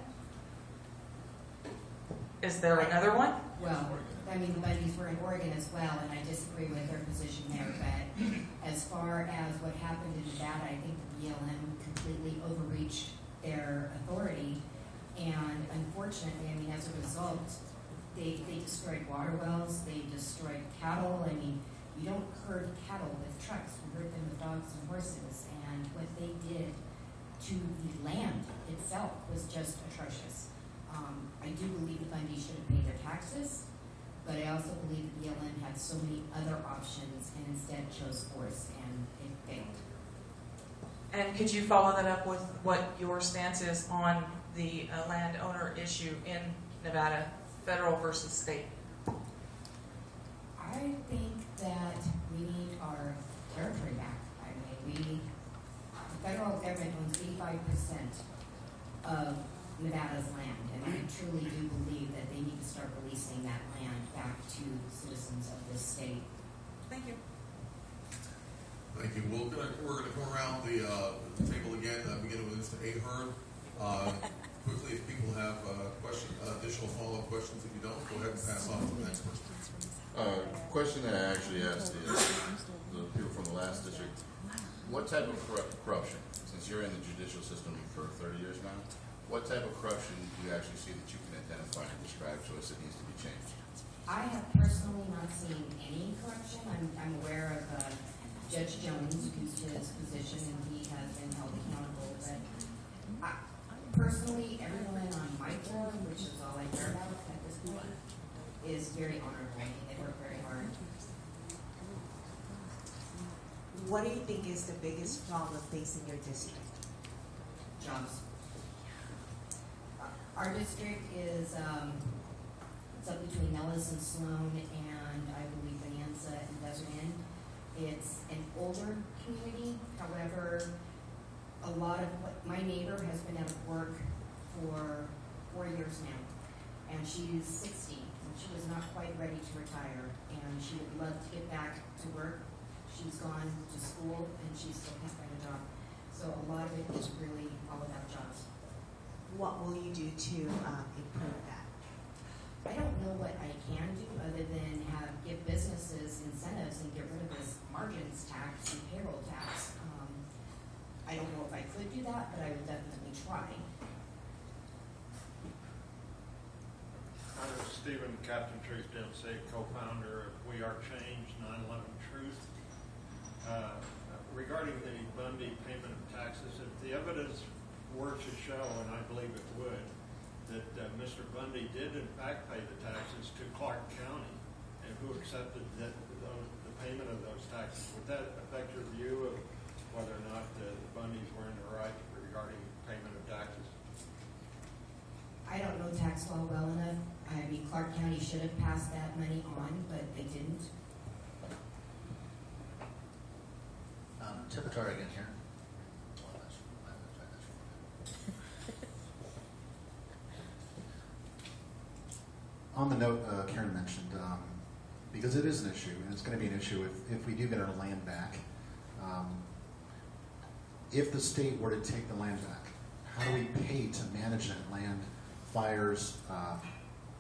Is there another one? Well, I mean, the Bundys were in Oregon as well, and I disagree with their position there. But as far as what happened in Nevada, I think the BLM completely overreached their authority. And unfortunately, I mean, as a result, they destroyed water wells, they destroyed cattle. I mean, you don't herd cattle with trucks, you herd them with dogs and horses. And what they did to the land itself was just atrocious. I do believe the Bundy should have paid their taxes, but I also believe the BLM had so many other options and instead chose force, and it failed. And could you follow that up with what your stance is on the landowner issue in Nevada, federal versus state? I think that we need our territory back. I mean, the federal government owns 85% of Nevada's land, and I truly do believe that they need to start releasing that land back to the citizens of this state. Thank you. Thank you. We're going to come around the table again, beginning with Mr. Ahern. Quickly, if people have additional follow-up questions, if you don't, go ahead and pass on to the next person. Question that I actually asked is the people from the last district, what type of corruption, since you're in the judicial system for 30 years now, what type of corruption do you actually see that you can identify and describe to us that needs to be changed? I have personally not seen any corruption. I'm aware of Judge Jones, who's his position, and he has been held accountable. But personally, everyone on my board, which is all I care about at this point, is very honorable. They work very hard. What do you think is the biggest problem facing your district? Jobs. Our district is it's up between Nellis and Sloan, and I believe Bonanza and Desert Inn. It's an older community. However, a lot of my neighbor has been out of work for 4 years now, and she's 60, and she was not quite ready to retire, and she would love to get back to work. She's gone to school, and she still can't find a job. So a lot of it is really all about jobs. What will you do to improve that? I don't know what I can do other than give businesses incentives and get rid of this margins tax and payroll tax. I don't know if I could do that, but I would definitely try. I'm Stephen, Captain Truth Dempsey, co-founder of We Are Change, 9/11 Truth. Regarding the Bundy payment of taxes, if the evidence were to show, and I believe it would, that Mr. Bundy did in fact pay the taxes to Clark County, and who accepted the payment of those taxes, would that affect your view of whether or not the Bundys were in the right regarding payment of taxes? I don't know tax law well enough. I mean, Clark County should have passed that money on, but they didn't. Tim again here. On the note Karen mentioned, because it is an issue, and it's going to be an issue if we do get our land back. If the state were to take the land back, how do we pay to manage that land, fires,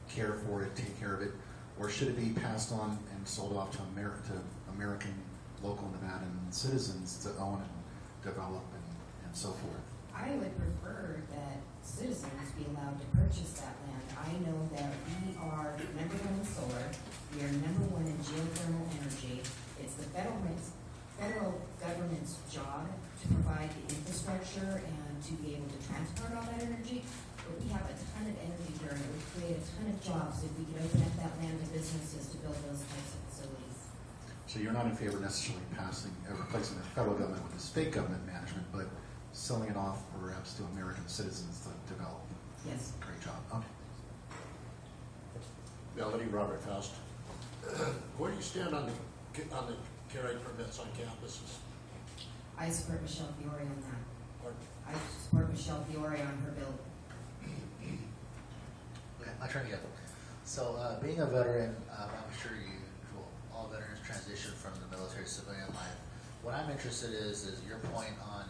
care for it, take care of it, or should it be passed on and sold off to American, local Nevadan citizens to own and develop and so forth? I would prefer that citizens be allowed to purchase that land. I know that we are number one in solar. We are number one in geothermal energy. It's the federal government's job to provide the infrastructure and to be able to transport all that energy. But we have a ton of energy here, and it would create a ton of jobs if we could open up that land to businesses to build those types of facilities. So you're not in favor necessarily passing, replacing the federal government with the state government management, but selling it off perhaps to American citizens to develop? Yes. Great job. Okay. Melody, Robert Faust. Where do you stand on the carry permits on campuses? I support Michelle Fiore on that. Pardon? I support Michelle Fiore on her bill. Okay, my turn again. So, being a veteran, I'm sure all veterans transition from the military to civilian life. What I'm interested is your point on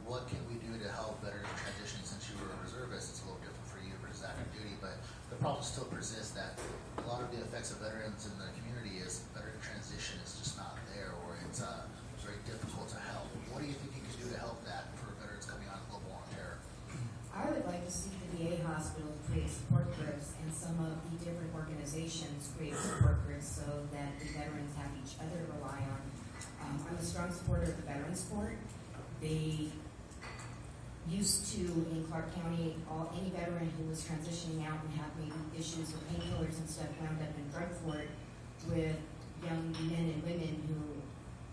what can we do to help veterans transition. Since you were a reservist, it's a little different for you versus active duty, but the problem still persists that a lot of the effects of veterans in the community is veteran transition is just not there, or it's very difficult to help. What do you think you can do to help that for veterans coming on global war on terror? I would like to see the VA hospital create support groups, and some of the different organizations create support groups so that the veterans have each other to rely on. I'm a strong supporter of the Veterans Court. They used to, in Clark County, any veteran who was transitioning out and had maybe issues with painkillers and stuff wound up in drug court with young men and women who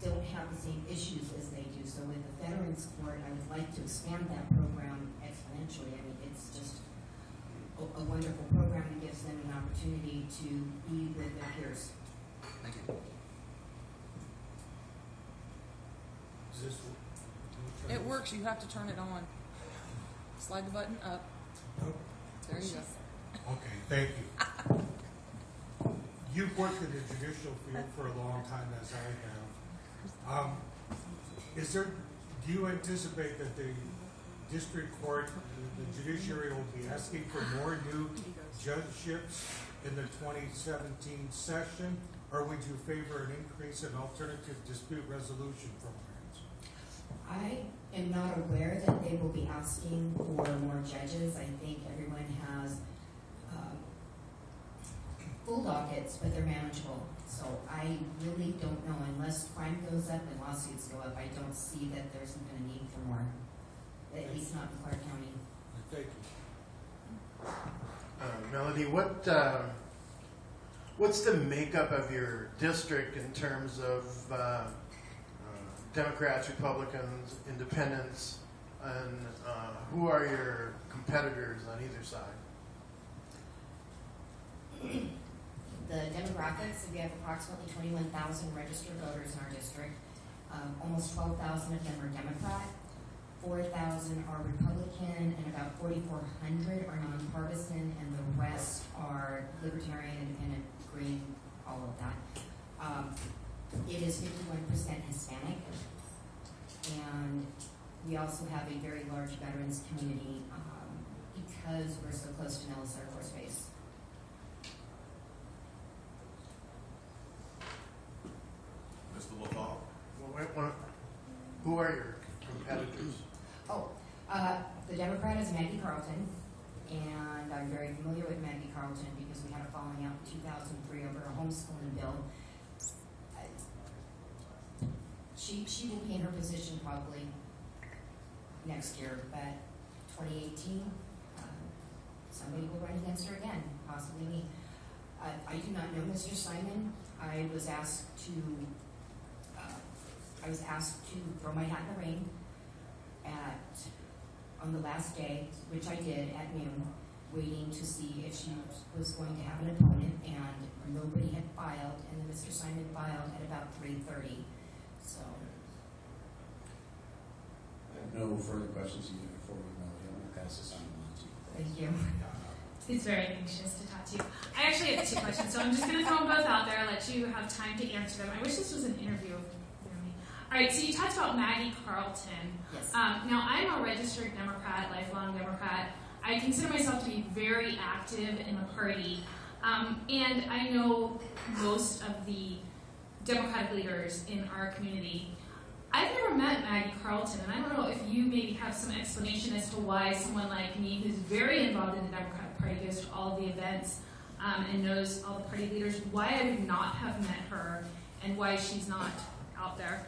don't have the same issues as they do. So with the Veterans Court, I would like to expand that program exponentially. I mean, it's just a wonderful program that gives them an opportunity to be with their peers. Thank you. It works. You have to turn it on. Slide the button up. There you go. Okay, thank you. You've worked in the judicial field for a long time, as I have. Do you anticipate that the district court, the judiciary, will be asking for more new judgeships in the 2017 session, or would you favor an increase in alternative dispute resolution programs? I am not aware that they will be asking for more judges. I think everyone has full dockets, but they're manageable. So I really don't know. Unless crime goes up and lawsuits go up, I don't see that there's even a need for more, at least not in Clark County. Thank you. Melody, what's the makeup of your district in terms of Democrats, Republicans, Independents, and who are your competitors on either side? The demographics, we have approximately 21,000 registered voters in our district. Almost 12,000 of them are Democrat, 4,000 are Republican, and about 4,400 are nonpartisan, and the rest are Libertarian, Independent, Green, all of that. It is 51% Hispanic, and we also have a very large veterans community because we're so close to Nellis Air Force Base. Mr. LaFalle? Who are your competitors? The Democrat is Maggie Carlton, and I'm very familiar with Maggie Carlton because we had a falling out in 2003 over a homeschooling bill. She will be in her position probably next year, but 2018, somebody will run against her again, possibly me. I do not know Mr. Simon. I was asked to throw my hat in the ring on the last day, which I did at noon, waiting to see if she was going to have an opponent, and nobody had filed, and then Mr. Simon filed at about 3:30. So. I have no further questions either before we know. I'm going to pass this on to you. Thank you. He's very anxious to talk to you. I actually have 2 questions, so I'm just going to throw them both out there, let you have time to answer them. I wish this was an interview. All right, so you talked about Maggie Carlton. Yes. Now, I'm a registered Democrat, lifelong Democrat. I consider myself to be very active in the party, and I know most of the Democratic leaders in our community. I've never met Maggie Carlton, and I don't know if you maybe have some explanation as to why someone like me, who's very involved in the Democratic Party, goes to all the events and knows all the party leaders, why I would not have met her and why she's not out there.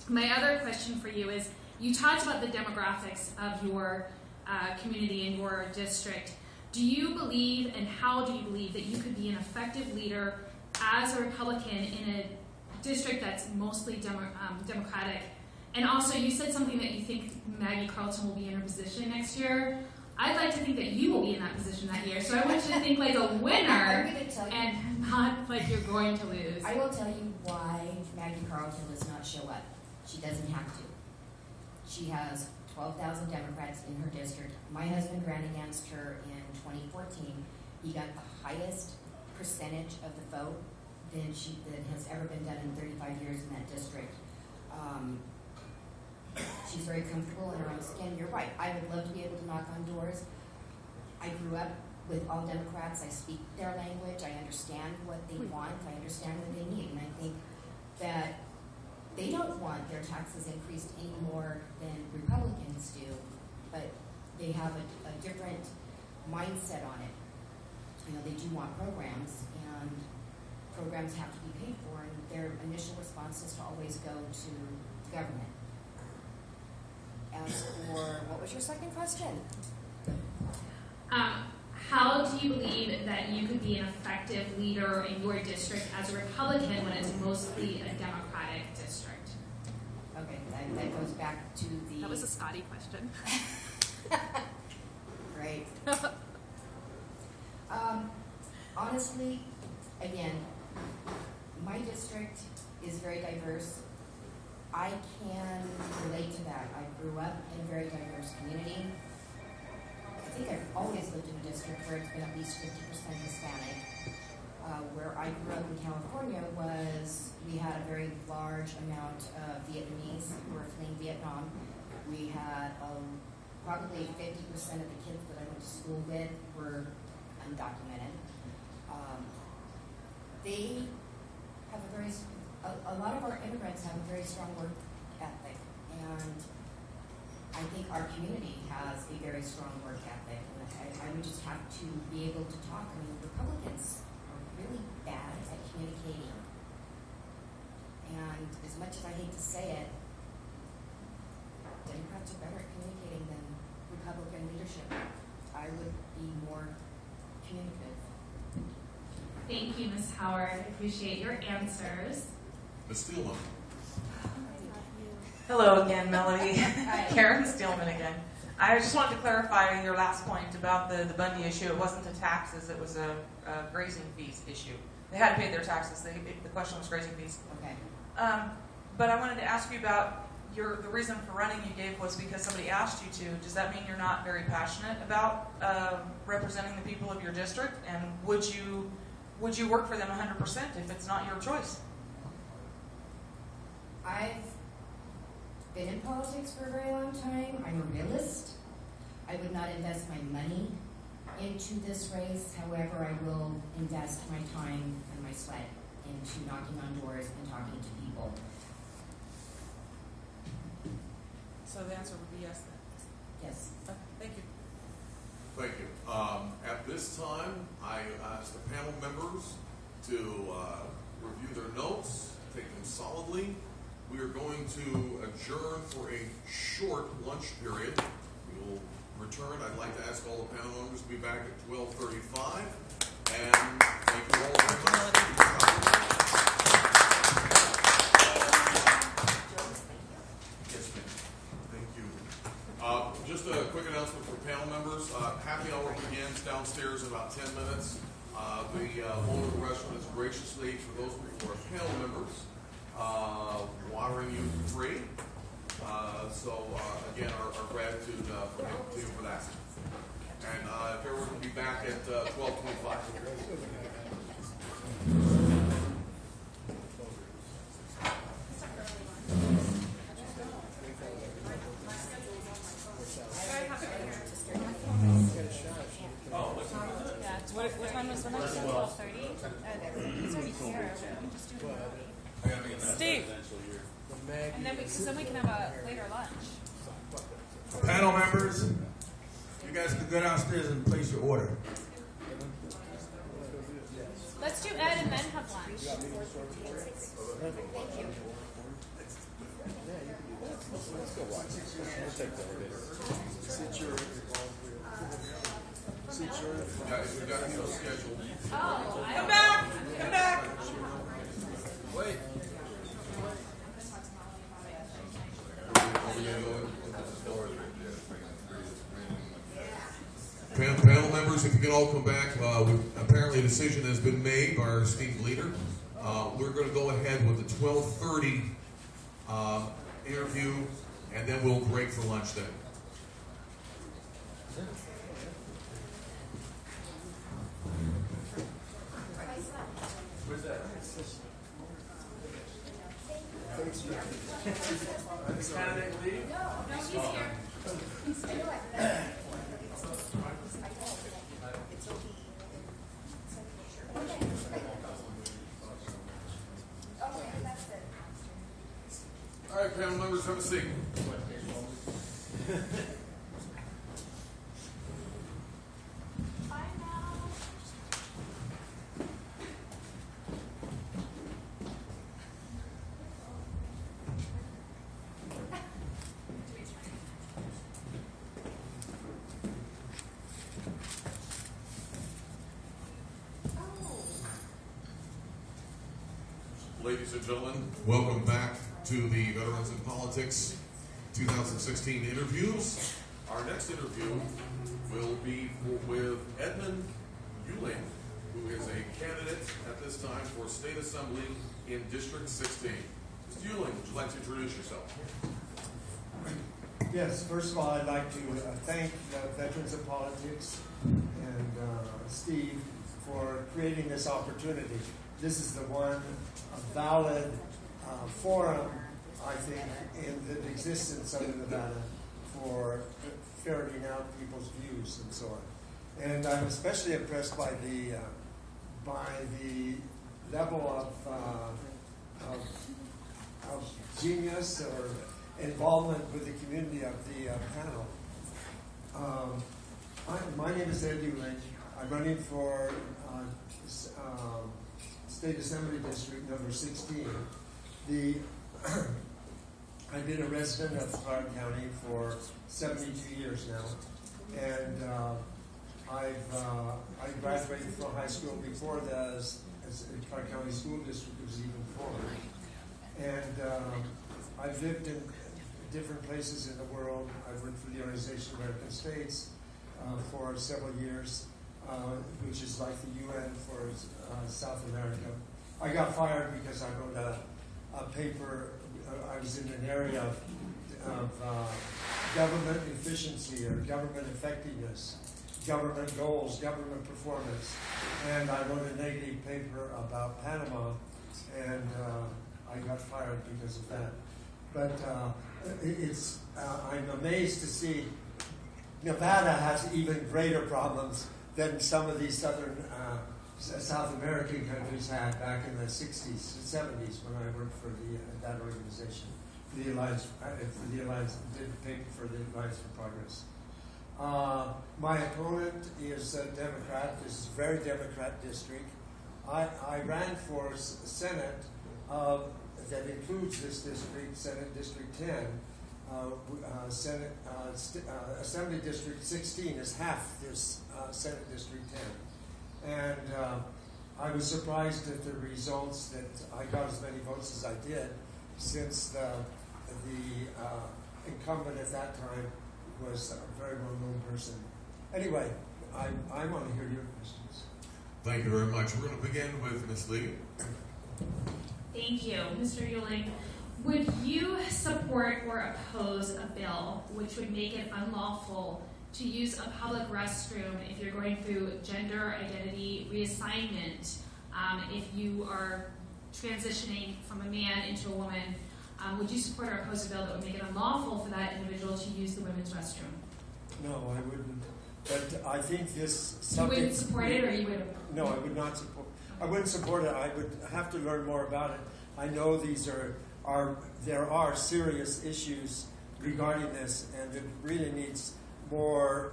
My other question for you is, you talked about the demographics of your community in your district. Do you believe, and how do you believe, that you could be an effective leader as a Republican in a district that's mostly Democratic? And also, you said something that you think Maggie Carlton will be in her position next year. I'd like to think that you will be in that position that year. So I want you to think like a winner and not like you're going to lose. I will tell you why Maggie Carlton does not show up. She doesn't have to. She has 12,000 Democrats in her district. My husband ran against her in 2014. He got the highest percentage of the vote that has ever been done in 35 years in that district. She's very comfortable in her own skin. You're right. I would love to be able to knock on doors. I grew up with all Democrats. I speak their language. I understand what they want. I understand what they need. And I think that they don't want their taxes increased any more than Republicans do, but they have a different mindset on it. You know, they do want programs, and programs have to be paid for, and their initial response is to always go to the government. As for, what was your second question? How do you believe that you could be an effective leader in your district as a Republican when it's mostly a Democratic district? Okay, that goes back to the... That was a Scotty question. Right. Honestly, again, my district is very diverse. I can relate to that. I grew up in a very diverse community. I think I've always lived in a district where it's been at least 50% Hispanic. Where I grew up in California we had a very large amount of Vietnamese who were fleeing Vietnam. We had probably 50% of the kids that I went to school with were undocumented. They have a lot of our immigrants have a very strong work ethic, and I think our community has a very strong work ethic. And I would just have to be able to talk. I mean, Republicans are really bad at communicating. And as much as I hate to say it, Democrats are better at communicating than Republican leadership. I would be more communicative. Thank you, Ms. Howard. I appreciate your answers. Ms. Steelman. Hello again, Melody. Karen Steelman again. I just wanted to clarify your last point about the Bundy issue. It wasn't the taxes, it was a grazing fees issue. They had to pay their taxes. The question was grazing fees. Okay. But I wanted to ask you about the reason for running you gave was because somebody asked you to. Does that mean you're not very passionate about representing the people of your district? And would you work for them 100% if it's not your choice? I've been in politics for a very long time. I'm a realist. I would not invest my money into this race. However, I will invest my time and my sweat into knocking on doors and talking to people. So the answer would be yes then? Yes. Okay, thank you. Thank you. At this time, I ask the panel members to review their notes, take them solidly. We are going to adjourn for a short lunch period. We will return. I'd like to ask all the panel members to be back at 12:35. And thank you all very much. Yes, ma'am. Thank you. Just a quick announcement for panel members. Happy hour begins downstairs in about 10 minutes. The owner of the restaurant is graciously, for those who are panel members, watering you for free. Again, our gratitude to you for that. And if everyone can be back at 12:25. What time was the next one? 12:30? It's already here. Just do it. Steve. And then we can have a later lunch. Panel members, you guys can go downstairs and place your order. Let's do Ed and then have lunch. Thank you. Let's go watch. We'll take the elevator. We've got you scheduled. Oh, come back! Come back! Wait. Panel members, if you can all come back, apparently a decision has been made by our esteemed leader. We're going to go ahead with the 12:30 interview, and then we'll break for lunch then. Where's that? Is candidate leading? No, he's here. All right, panel members, have a seat. Ladies and gentlemen, welcome back to the Veterans in Politics 2016 interviews. Our next interview will be with Edmund Euling, who is a candidate at this time for State Assembly in District 16. Mr. Euling, would you like to introduce yourself? Yes, first of all, I'd like to thank Veterans in Politics and Steve for creating this opportunity. This is the one valid forum, I think, that exists in Southern Nevada for ferreting out people's views and so on. And I'm especially impressed by the level of genius or involvement with the community of the panel. My name is Ed Euling. I'm running for State Assembly District number 16. I've been a resident of Clark County for 72 years now, and I graduated from high school before the Clark County School District was even formed. And I've lived in different places in the world. I've worked for the Organization of American States for several years, which is like the UN for South America. I got fired because I wrote a paper. I was in an area of government efficiency or government effectiveness, government goals, government performance, and I wrote a negative paper about Panama, and I got fired because of that. But I'm amazed to see Nevada has even greater problems than some of these South American countries had back in the 60s and 70s when I worked for that organization, for the Alliance, did a paper for the Alliance for Progress. My opponent is a Democrat. This is a very Democrat district. I ran for Senate that includes this district, Senate District 10. Assembly District 16 is half this Senate District 10. And I was surprised at the results that I got as many votes as I did, since the incumbent at that time was a very well-known person. Anyway, I want to hear your questions. Thank you very much. We're going to begin with Ms. Lee. Thank you, Mr. Euling. Would you support or oppose a bill which would make it unlawful to use a public restroom if you're going through gender identity reassignment, if you are transitioning from a man into a woman? Would you support or oppose a bill that would make it unlawful for that individual to use the women's restroom? No, I wouldn't. But I think this subject... You wouldn't support it, or you would? No, I would not support. I wouldn't support it. I would have to learn more about it. I know there are serious issues regarding this, and it really needs more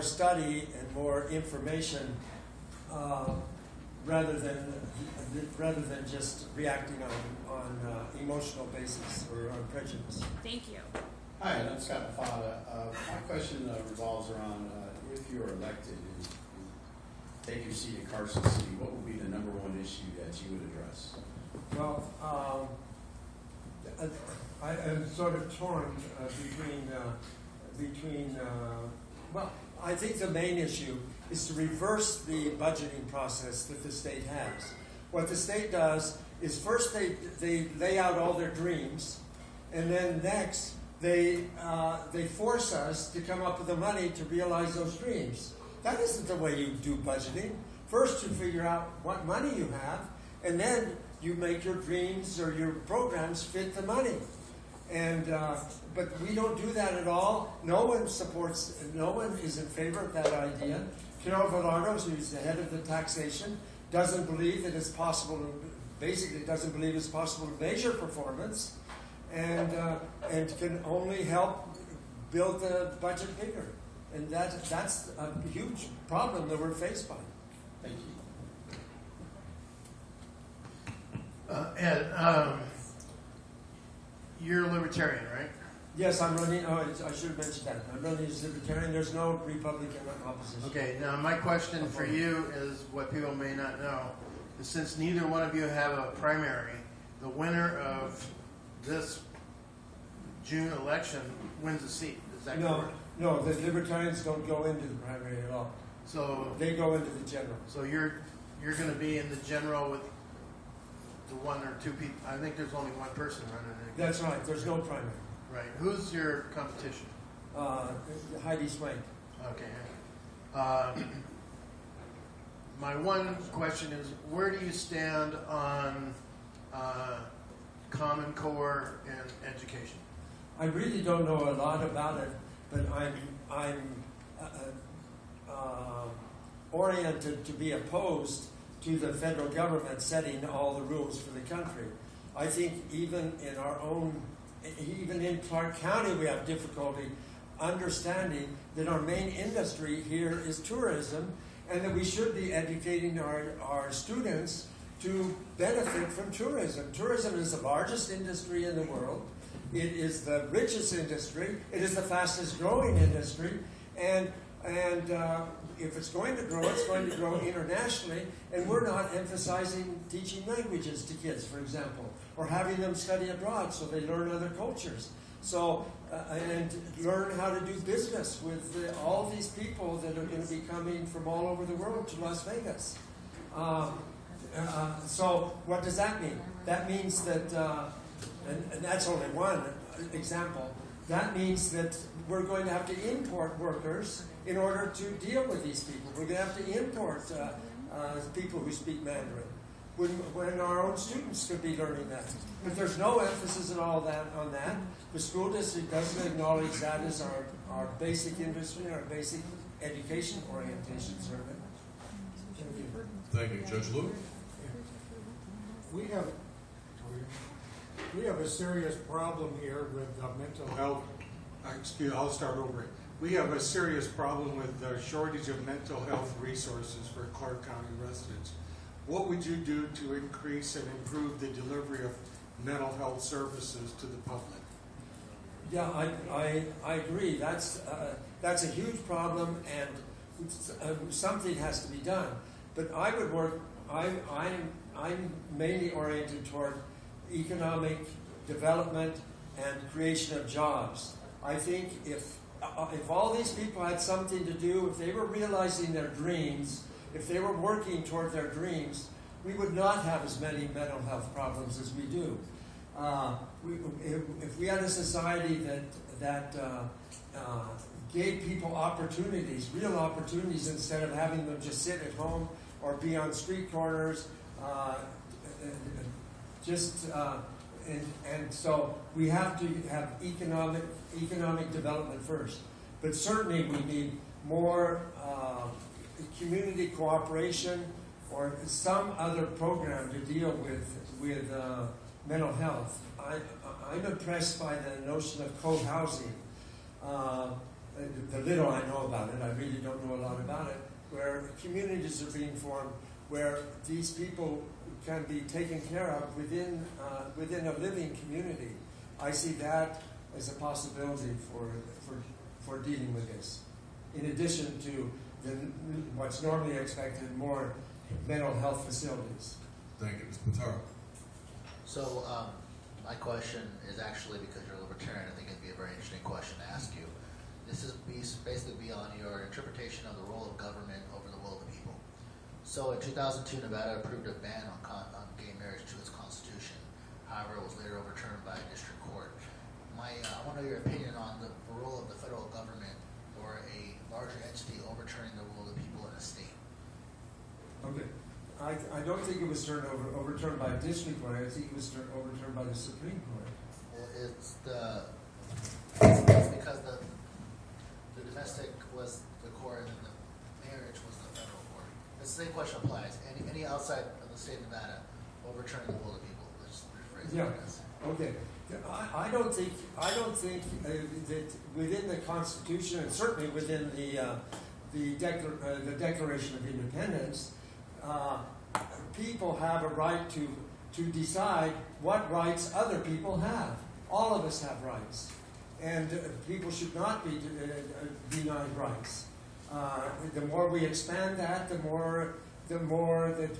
study and more information rather than just reacting on emotional basis or on prejudice. Thank you. Hi, I'm Scott Fada. My question revolves around if you're elected and take your seat at Carson City, what would be the number one issue that you would address? Well, I am sort of torn between. Well, I think the main issue is to reverse the budgeting process that the state has. What the state does is first they lay out all their dreams, and then next they force us to come up with the money to realize those dreams. That isn't the way you do budgeting. First you figure out what money you have, and then you make your dreams or your programs fit the money. And but we don't do that at all. No one is in favor of that idea. Carol Velardo, who's the head of the taxation, doesn't believe that it's possible to measure performance, and can only help build the budget bigger. And that's a huge problem that we're faced by. Thank you. Ed, you're a libertarian, right? Yes, I'm running. Oh, I should have mentioned that. I'm running as libertarian. There's no Republican opposition. Okay, now my question for you is what people may not know. Is since neither one of you have a primary, the winner of this June election wins a seat. Is that correct? No, the Libertarians don't go into the primary at all. So they go into the general. So you're going to be in the general with the one or two people. I think there's only one person running it. That's right. There's no primary. Right. Who's your competition? Heidi Swank. Okay. My one question is, where do you stand on Common Core and education? I really don't know a lot about it, but I'm oriented to be opposed to the federal government setting all the rules for the country. I think even in Clark County, we have difficulty understanding that our main industry here is tourism, and that we should be educating our students to benefit from tourism. Tourism is the largest industry in the world. It is the richest industry. It is the fastest growing industry. And if it's going to grow, it's going to grow internationally. And we're not emphasizing teaching languages to kids, for example, or having them study abroad so they learn other cultures. So, and learn how to do business with all these people that are going to be coming from all over the world to Las Vegas. So what does that mean? That means that, and that's only one example, that means that we're going to have to import workers in order to deal with these people. We're going to have to import people who speak Mandarin, when our own students could be learning that. But there's no emphasis at all on that. The school district doesn't acknowledge that as our basic industry, our basic education orientation, certainly. Thank you. Judge Luke? We have a serious problem here with mental health. I'll start over. We have a serious problem with the shortage of mental health resources for Clark County residents. What would you do to increase and improve the delivery of mental health services to the public? Yeah, I agree. That's a huge problem, and something has to be done. But I would work. I'm mainly oriented toward economic development and creation of jobs. I think if all these people had something to do, if they were realizing their dreams, if they were working toward their dreams, we would not have as many mental health problems as we do. If we had a society that gave people opportunities, real opportunities, instead of having them just sit at home or be on street corners, and so we have to have economic development first. But certainly we need more community cooperation or some other program to deal with mental health. I'm impressed by the notion of co-housing. The little I know about it, I really don't know a lot about it, where communities are being formed, where these people can be taken care of within a living community. I see that as a possibility for dealing with this. in addition to what's normally expected, more mental health facilities. Thank you, Mr. Pataro. So, my question is actually, because you're a libertarian, I think it'd be a very interesting question to ask you. This is basically on your interpretation of the role of government over the will of the people. So in 2002, Nevada approved a ban on gay marriage to its constitution. However, it was later overturned by a district court. I want to know your opinion on the role of the federal government or a larger entity overturning the will of the people in a state. Okay. I don't think it was overturned by a district court. I think it was overturned by the Supreme Court. Well, it's because the domestic was the court and then the marriage was the federal court. The same question applies. Any outside of the state of Nevada overturning the will of the people. Let's rephrase it, Yeah. I guess. Okay. I don't think that within the Constitution and certainly within the Declaration of Independence, people have a right to decide what rights other people have. All of us have rights, and people should not be denied rights. The more we expand that, the more that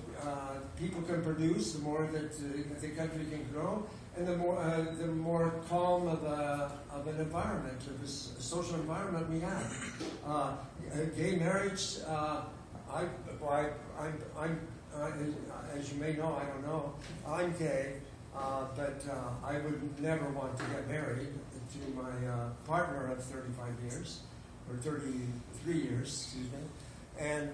people can produce, the more that the country can grow, and the more calm of an environment, of a social environment we have. Gay marriage, as you may know, I don't know, I'm gay, but I would never want to get married to my partner of 35 years, or 33 years, excuse me, and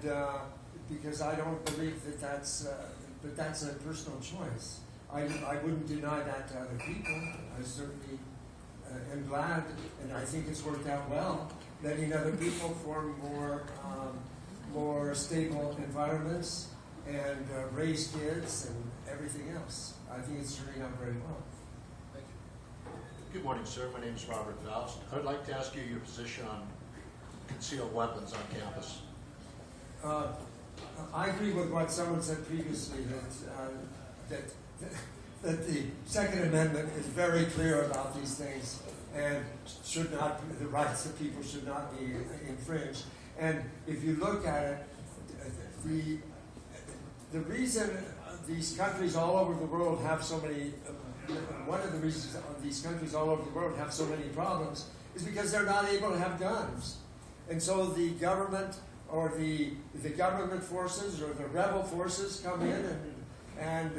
because I don't believe that's a personal choice. I wouldn't deny that to other people. I certainly am glad, and I think it's worked out well, letting other people form more stable environments and raise kids and everything else. I think it's turning out very well. Thank you. Good morning, sir. My name is Robert Faust. I would like to ask you your position on concealed weapons on campus. I agree with what someone said previously, that the Second Amendment is very clear about these things and the rights of people should not be infringed. And if you look at it, the reason these countries all over the world have so many, one of the reasons these countries all over the world have so many problems is because they're not able to have guns. And so the government or the government forces or the rebel forces come in and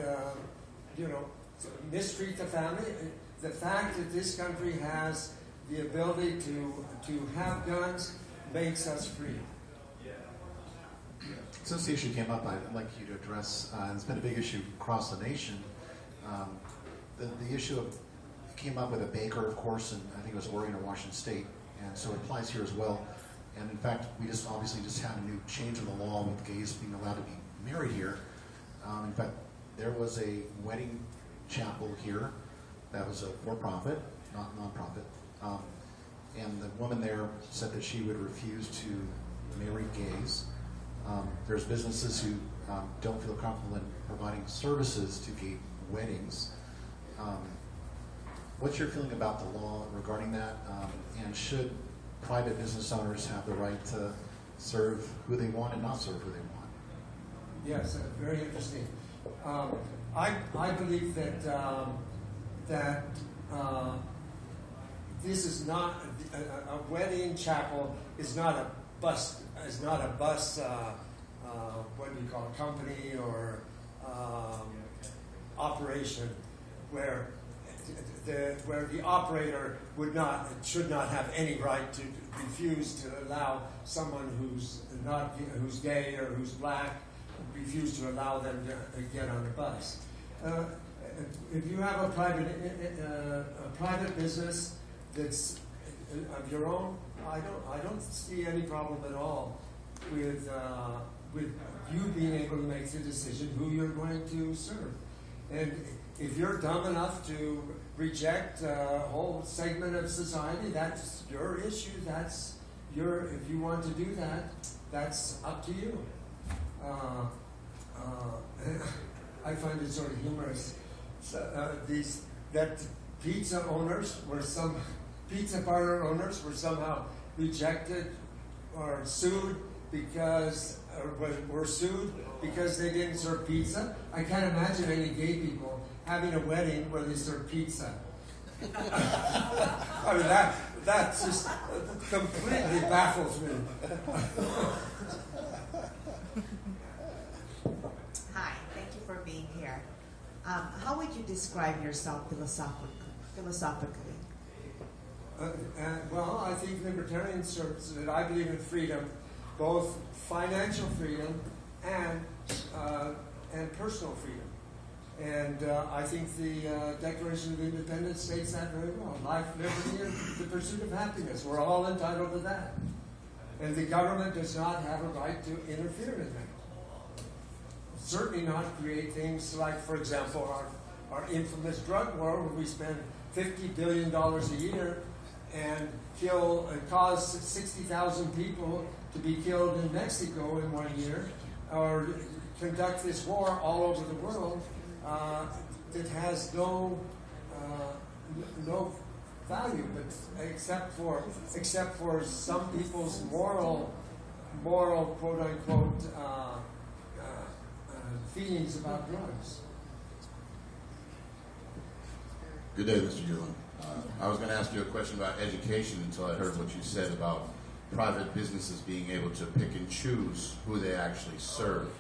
mistreat the family. The fact that this country has the ability to have guns makes us free. Since the issue came up, I'd like you to address, it's been a big issue across the nation, the issue of, it came up with a baker, of course, and I think it was Oregon or Washington State, and so it applies here as well. And in fact, we obviously had a new change in the law with gays being allowed to be married here. In fact, there was a wedding chapel here that was a for-profit, not non-profit, and the woman there said that she would refuse to marry gays. There's businesses who don't feel comfortable in providing services to gay weddings. What's your feeling about the law regarding that? And should private business owners have the right to serve who they want and not serve who they want? Yes, very interesting. I believe that this is not a wedding chapel is not a bus. What do you call it? Company or operation where the operator should not have any right to refuse to allow someone who's gay or who's black, refuse to allow them to get on the bus. If you have a private business that's of your own, I don't see any problem at all with you being able to make the decision who you're going to serve. And if you're dumb enough to reject a whole segment of society, that's your issue. If you want to do that, that's up to you. I find it sort of humorous that pizza parlor owners were somehow rejected are sued because, were sued because they didn't serve pizza. I can't imagine any gay people having a wedding where they serve pizza. I mean, that just completely baffles me. Hi, thank you for being here. How would you describe yourself philosophically? Well, I think libertarian serves that I believe in freedom, both financial freedom and personal freedom. And I think the Declaration of Independence states that very well. Life, liberty, and the pursuit of happiness. We're all entitled to that. And the government does not have a right to interfere in that. Certainly not create things like, for example, our infamous drug war, where we spend $50 billion a year and cause 60,000 people to be killed in Mexico in 1 year, or conduct this war all over the world that has no value, but except for some people's moral quote unquote feelings about drugs. Good day, Mr. Ewing. I was going to ask you a question about education until I heard what you said about private businesses being able to pick and choose who they actually serve.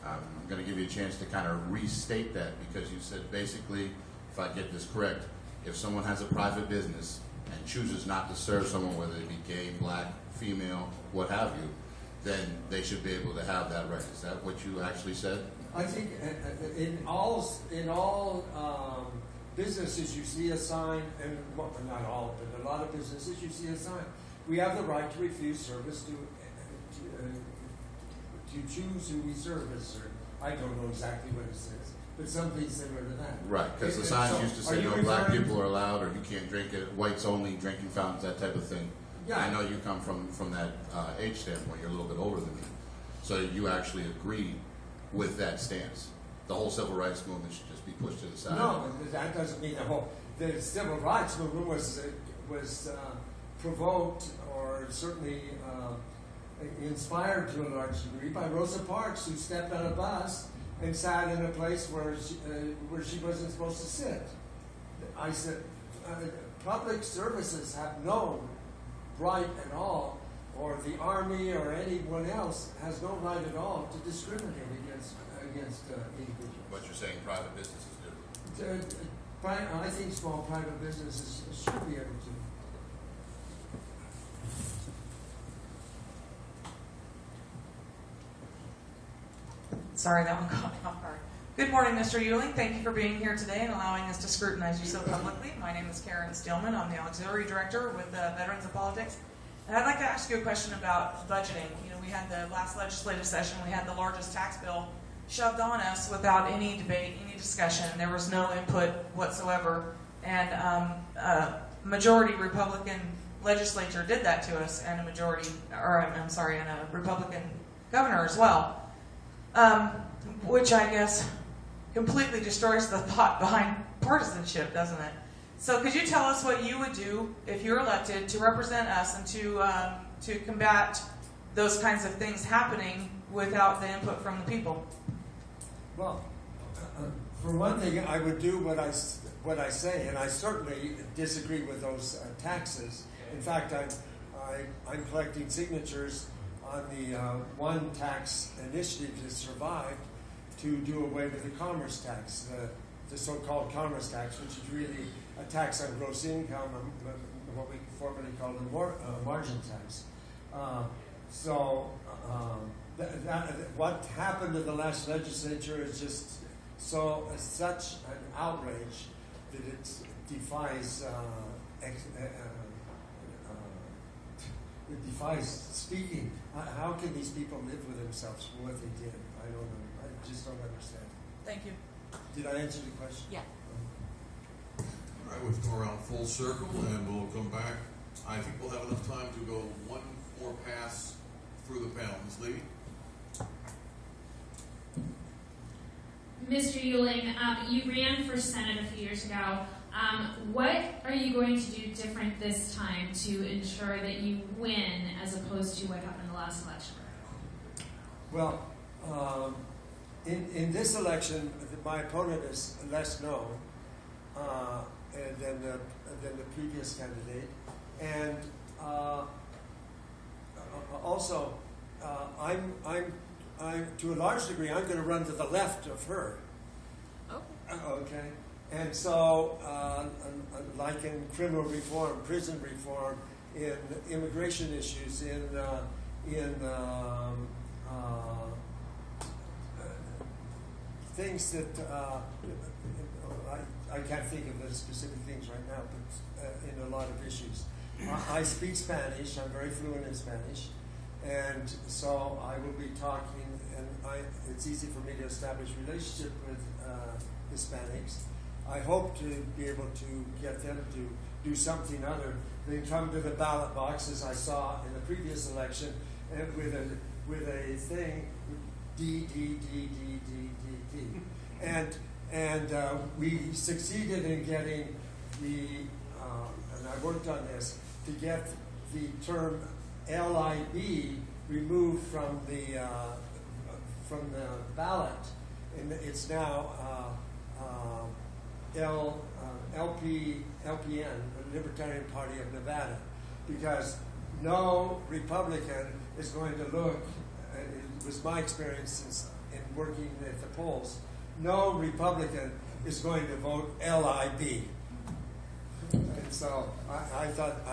I'm going to give you a chance to kind of restate that, because you said basically, if I get this correct, if someone has a private business and chooses not to serve someone, whether they be gay, black, female, what have you, then they should be able to have that right. Is that what you actually said? I think in all businesses you see a sign, and well, not all, but a lot of businesses you see a sign. We have the right to refuse service to choose who we serve as served. I don't know exactly what it says, but something similar to that. Right, because the signs used to say no black people are allowed, or you can't drink it, whites only, drinking fountains, that type of thing. Yeah. I know you come from that age standpoint. You're a little bit older than me, so you actually agree with that stance. The whole civil rights movement should just be pushed to the side. No, that doesn't mean the civil rights movement was provoked or certainly inspired to a large degree by Rosa Parks, who stepped on a bus and sat in a place where she wasn't supposed to sit. I said, public services have no right at all, or the Army or anyone else has no right at all to discriminate against individuals. But you're saying private businesses do? I think small private businesses should be able to. Sorry, that one caught me off guard. Good morning, Mr. Ewing. Thank you for being here today and allowing us to scrutinize you so publicly. My name is Karen Stillman. I'm the Auxiliary Director with Veterans of Politics. And I'd like to ask you a question about budgeting. You know, we had the last legislative session, we had the largest tax bill shoved on us without any debate, any discussion. There was no input whatsoever. And majority Republican legislature did that to us, and and a Republican governor as well. Which I guess completely destroys the thought behind partisanship, doesn't it? So could you tell us what you would do if you're elected to represent us and to combat those kinds of things happening without the input from the people? Well, for one thing, I would do what I say, and I certainly disagree with those taxes. In fact, I'm collecting signatures on the one tax initiative that survived to do away with the commerce tax, the so-called commerce tax, which is really a tax on gross income, what we formerly called the margin tax. What happened in the last legislature is just such an outrage that it defies speaking. How can these people live with themselves for what they did? I don't know. I just don't understand. Thank you. Did I answer the question? Yeah. All right, we've come around full circle, and we'll come back. I think we'll have enough time to go one more pass through the panel. Ms. Levy? Mr. Ewing, you ran for Senate a few years ago. What are you going to do different this time to ensure that you win as opposed to what happened in the last election? Well, in this election, my opponent is less known than the previous candidate, and also I'm to a large degree I'm going to run to the left of her. Okay, and so like in criminal reform, prison reform, in immigration issues, in things that I can't think of the specific things right now, but in a lot of issues. I speak Spanish. I'm very fluent in Spanish, and so I will be talking. And it's easy for me to establish relationship with Hispanics. I hope to be able to get them to do something other than come to the ballot box, as I saw in the previous election, and with a thing, D, and we succeeded in getting and I worked on this, to get the term LIB removed from the ballot, and it's now LPN, the Libertarian Party of Nevada, because no Republican is going to look. It was my experience in working at the polls. No Republican is going to vote LIB. And so I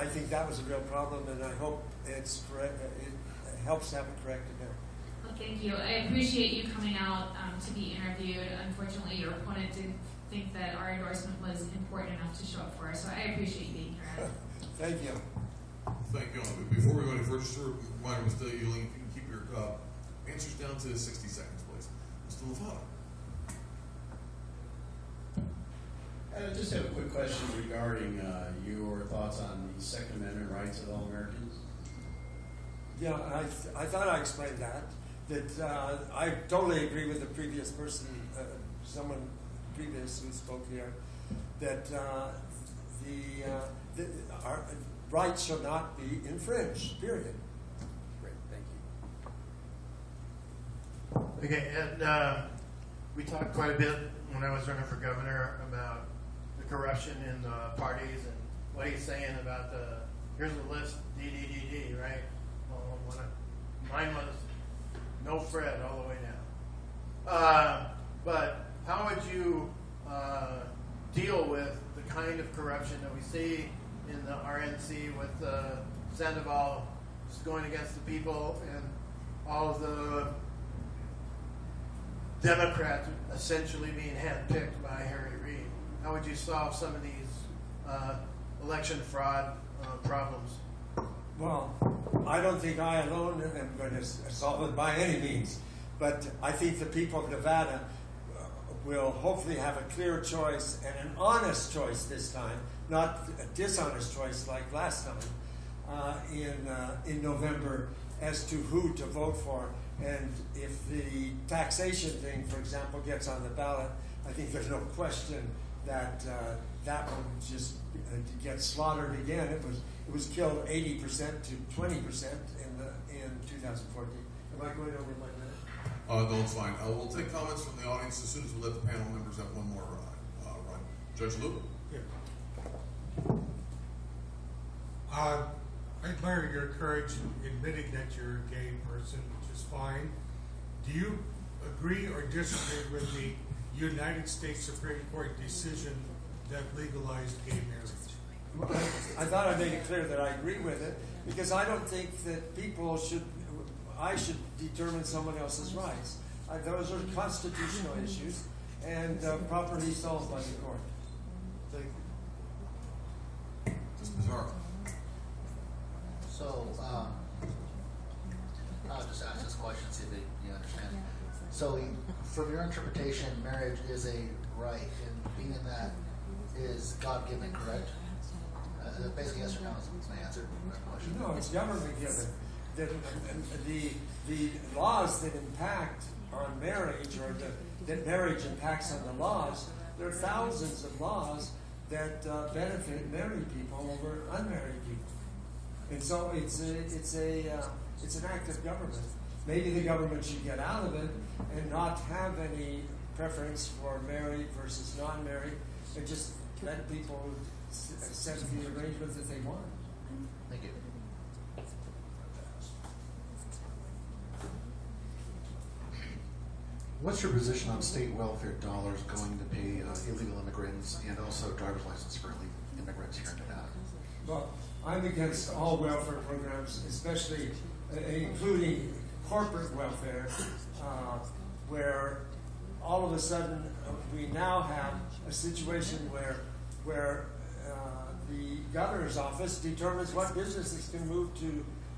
think that was a real problem, and I hope it's correct. It helps to have it corrected now. Well, thank you. I appreciate you coming out to be interviewed. Unfortunately, your opponent didn't think that our endorsement was important enough to show up for us, so I appreciate you being here. Thank you. Thank you. Before we go any further, just a reminder, Mr. Euling, you can keep your answers down to 60 seconds, please. Mr. Lovato. I just have a quick question regarding your thoughts on the Second Amendment rights of all Americans. Yeah, I thought I explained that I totally agree with the previous person, someone previous who spoke here, that our rights shall not be infringed, period. Great, thank you. Okay, and we talked quite a bit when I was running for governor about the corruption in the parties and what he's saying about here's the list, D, right? Well, mine was no Fred all the way down. But how would you deal with the kind of corruption that we see in the RNC with Sandoval just going against the people and all of the Democrats essentially being handpicked by Harry Reid? How would you solve some of these election fraud problems? Well, I don't think I alone am going to solve it by any means, but I think the people of Nevada will hopefully have a clear choice and an honest choice this time, not a dishonest choice like last time in November as to who to vote for. And if the taxation thing, for example, gets on the ballot, I think there's no question that that one just gets slaughtered again. It was killed 80% to 20% in 2014. Am I going over my minute? No, it's fine. We'll take comments from the audience as soon as we let the panel members have one more run. Judge Luke? Yeah. I admire your courage in admitting that you're a gay person, which is fine. Do you agree or disagree with the United States Supreme Court decision that legalized gay marriage? Well, I thought I made it clear that I agree with it, because I don't think that I should determine someone else's rights. Those are constitutional issues and properly solved by the court. Thank you. Mr. Pizarro. So, I'll just ask this question, see if you understand. So, from your interpretation, marriage is a right, and being that is God-given, correct? Basically, yes or no is my answer to my question. No, it's government given. The laws that impact on marriage, or that marriage impacts on the laws, there are thousands of laws that benefit married people over unmarried people. And so it's an act of government. Maybe the government should get out of it and not have any preference for married versus non-married, and just let people set the arrangement that they want. Thank you. What's your position on state welfare dollars going to pay illegal immigrants and also driver's license for illegal immigrants here in Nevada? Well, I'm against all welfare programs, especially including corporate welfare, where all of a sudden we now have a situation where the governor's office determines what businesses can move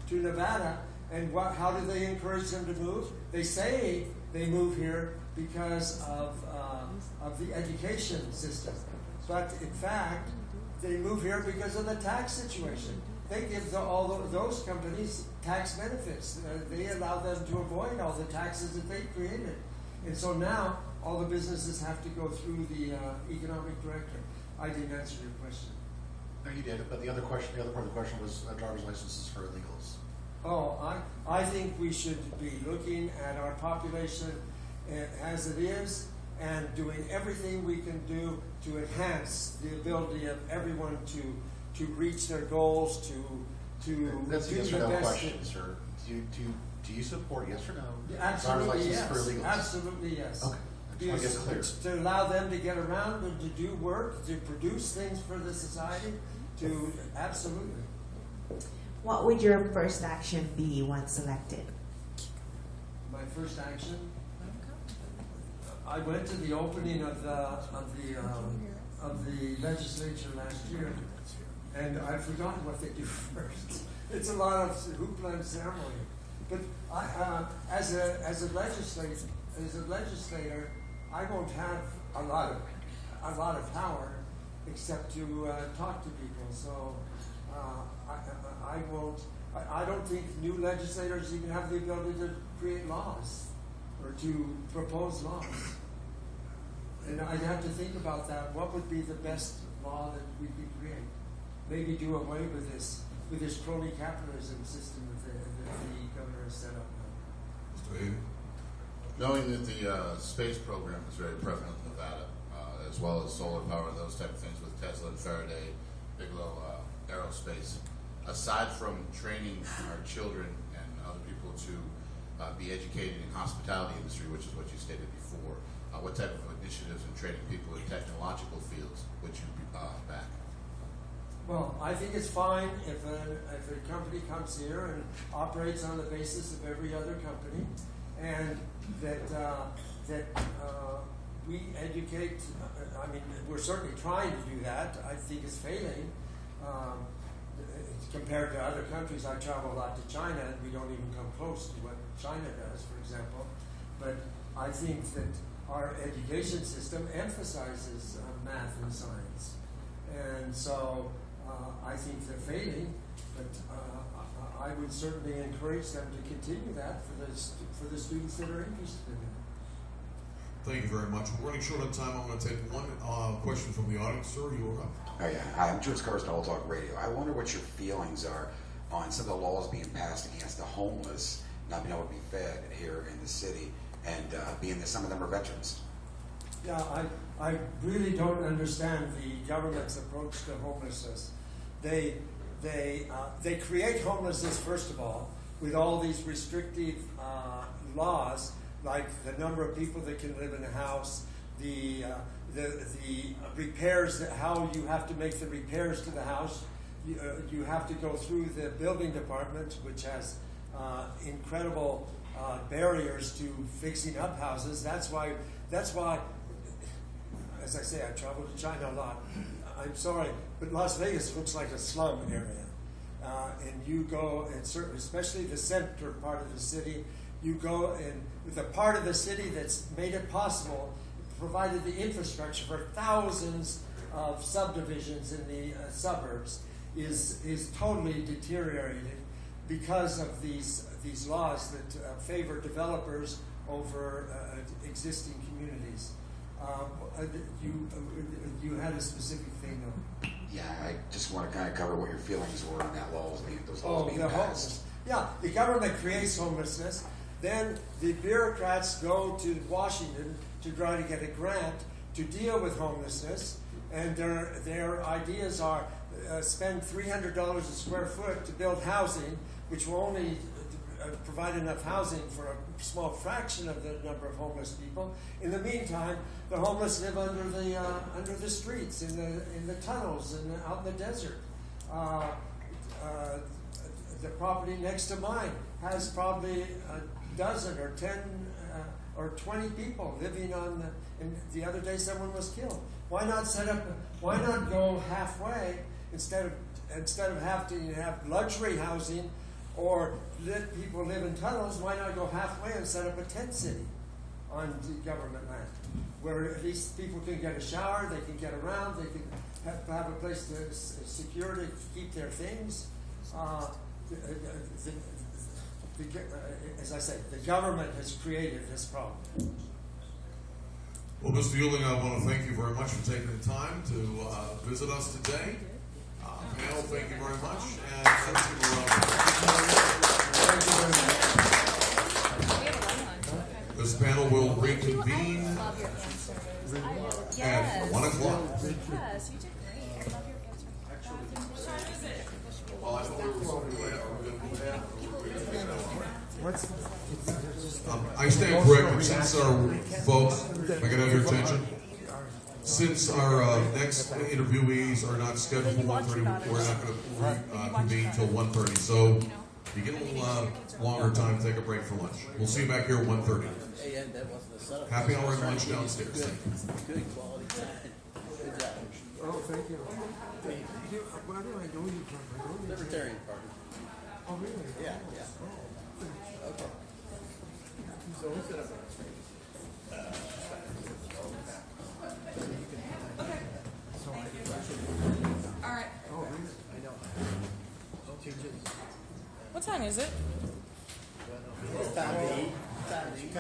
to Nevada, and how do they encourage them to move? They say they move here because of the education system, but in fact they move here because of the tax situation. They give all those companies tax benefits. They allow them to avoid all the taxes that they created. And so now all the businesses have to go through the economic director. I didn't answer your question. No, you did, but the other part of the question was driver's licenses for illegals. Oh, I think we should be looking at our population as it is and doing everything we can do to enhance the ability of everyone to reach their goals, to That's a do yes the or no best. question, sir. Do you support, yes or no, driver's Absolutely license yes. for illegals? Absolutely yes. Okay. I just want to get clear. To allow them to get around and to do work, to produce things for the society, to absolutely. What would your first action be once elected? My first action, I went to the opening of the legislature last year, and I've forgotten what they do first. It's a lot of hoopla and ceremony. But as a legislator, I won't have a lot of power except to talk to people. So I won't. I don't think new legislators even have the ability to create laws or to propose laws. And I'd have to think about that. What would be the best law that we could create? Maybe do away with this crony capitalism system that the governor has set up now. Mr. Hayden? Knowing that the space program is very prevalent in Nevada, as well as solar power and those type of things with Tesla and Faraday, Bigelow Aerospace, aside from training our children and other people to be educated in hospitality industry, which is what you stated before, what type of initiatives in training people in technological fields would you back? Well, I think it's fine if a company comes here and operates on the basis of every other company, and that we educate. I mean, we're certainly trying to do that. I think it's failing. Compared to other countries, I travel a lot to China, and we don't even come close to what China does, for example. But I think that our education system emphasizes math and science, and so I think they're failing. But I would certainly encourage them to continue that for the students that are interested in it. Thank you very much. We're running short on time. I'm going to take one question from the audience. Sir, you are up. Oh yeah, hi, I'm George Carson, All Talk Radio. I wonder what your feelings are on some of the laws being passed against the homeless not being able to be fed here in the city, and being that some of them are veterans. Yeah, I really don't understand the government's approach to homelessness. They create homelessness, first of all, with all these restrictive laws, like the number of people that can live in a house, the repairs, how you have to make the repairs to the house. You have to go through the building department, which has incredible barriers to fixing up houses. That's why, as I say, I travel to China a lot. I'm sorry, but Las Vegas looks like a slum area. And you go, and certainly, especially the center part of the city, you go, and the part of the city that's made it possible, provided the infrastructure for thousands of subdivisions in the suburbs, is totally deteriorated because of these laws that favor developers over existing communities. You had a specific thing though. Yeah, I just want to kind of cover what your feelings were on that those laws being the passed. homeless. Yeah, the government creates homelessness. Then the bureaucrats go to Washington to try to get a grant to deal with homelessness, and their ideas are spend $300 a square foot to build housing, which will only provide enough housing for a small fraction of the number of homeless people. In the meantime, the homeless live under the streets, in the tunnels, and out in the desert. The property next to mine has probably a dozen or 10 or 20 people living on the. And the other day, someone was killed. Why not Why not go halfway instead of having to have luxury housing, or let people live in tunnels? Why not go halfway and set up a tent city on the government land, where at least people can get a shower, they can get around, they can have a place to secure to keep their things. As I say, the government has created this problem. Well, Mr. Euling, I want to thank you very much for taking the time to visit us today. Panel, thank you very much. And let's give a round. This panel will reconvene at 1 o'clock. Yes, you did great. I love your answer. Well, I thought we were going to move I stand corrected. Since our folks, if I can have your attention, since our next interviewees are not scheduled for 1:30, we're not going to convene till 1:30. So you get a little longer time to take a break for lunch. We'll see you back here at 1:30. Happy hour and lunch downstairs. Thank you. Good quality time. Good job. Oh, thank you. Where do I know you from? Libertarian Party. Oh, really? Yeah. Okay. So who's it All right. Oh, really? I know. What time is it? It's time to eat. Time to eat.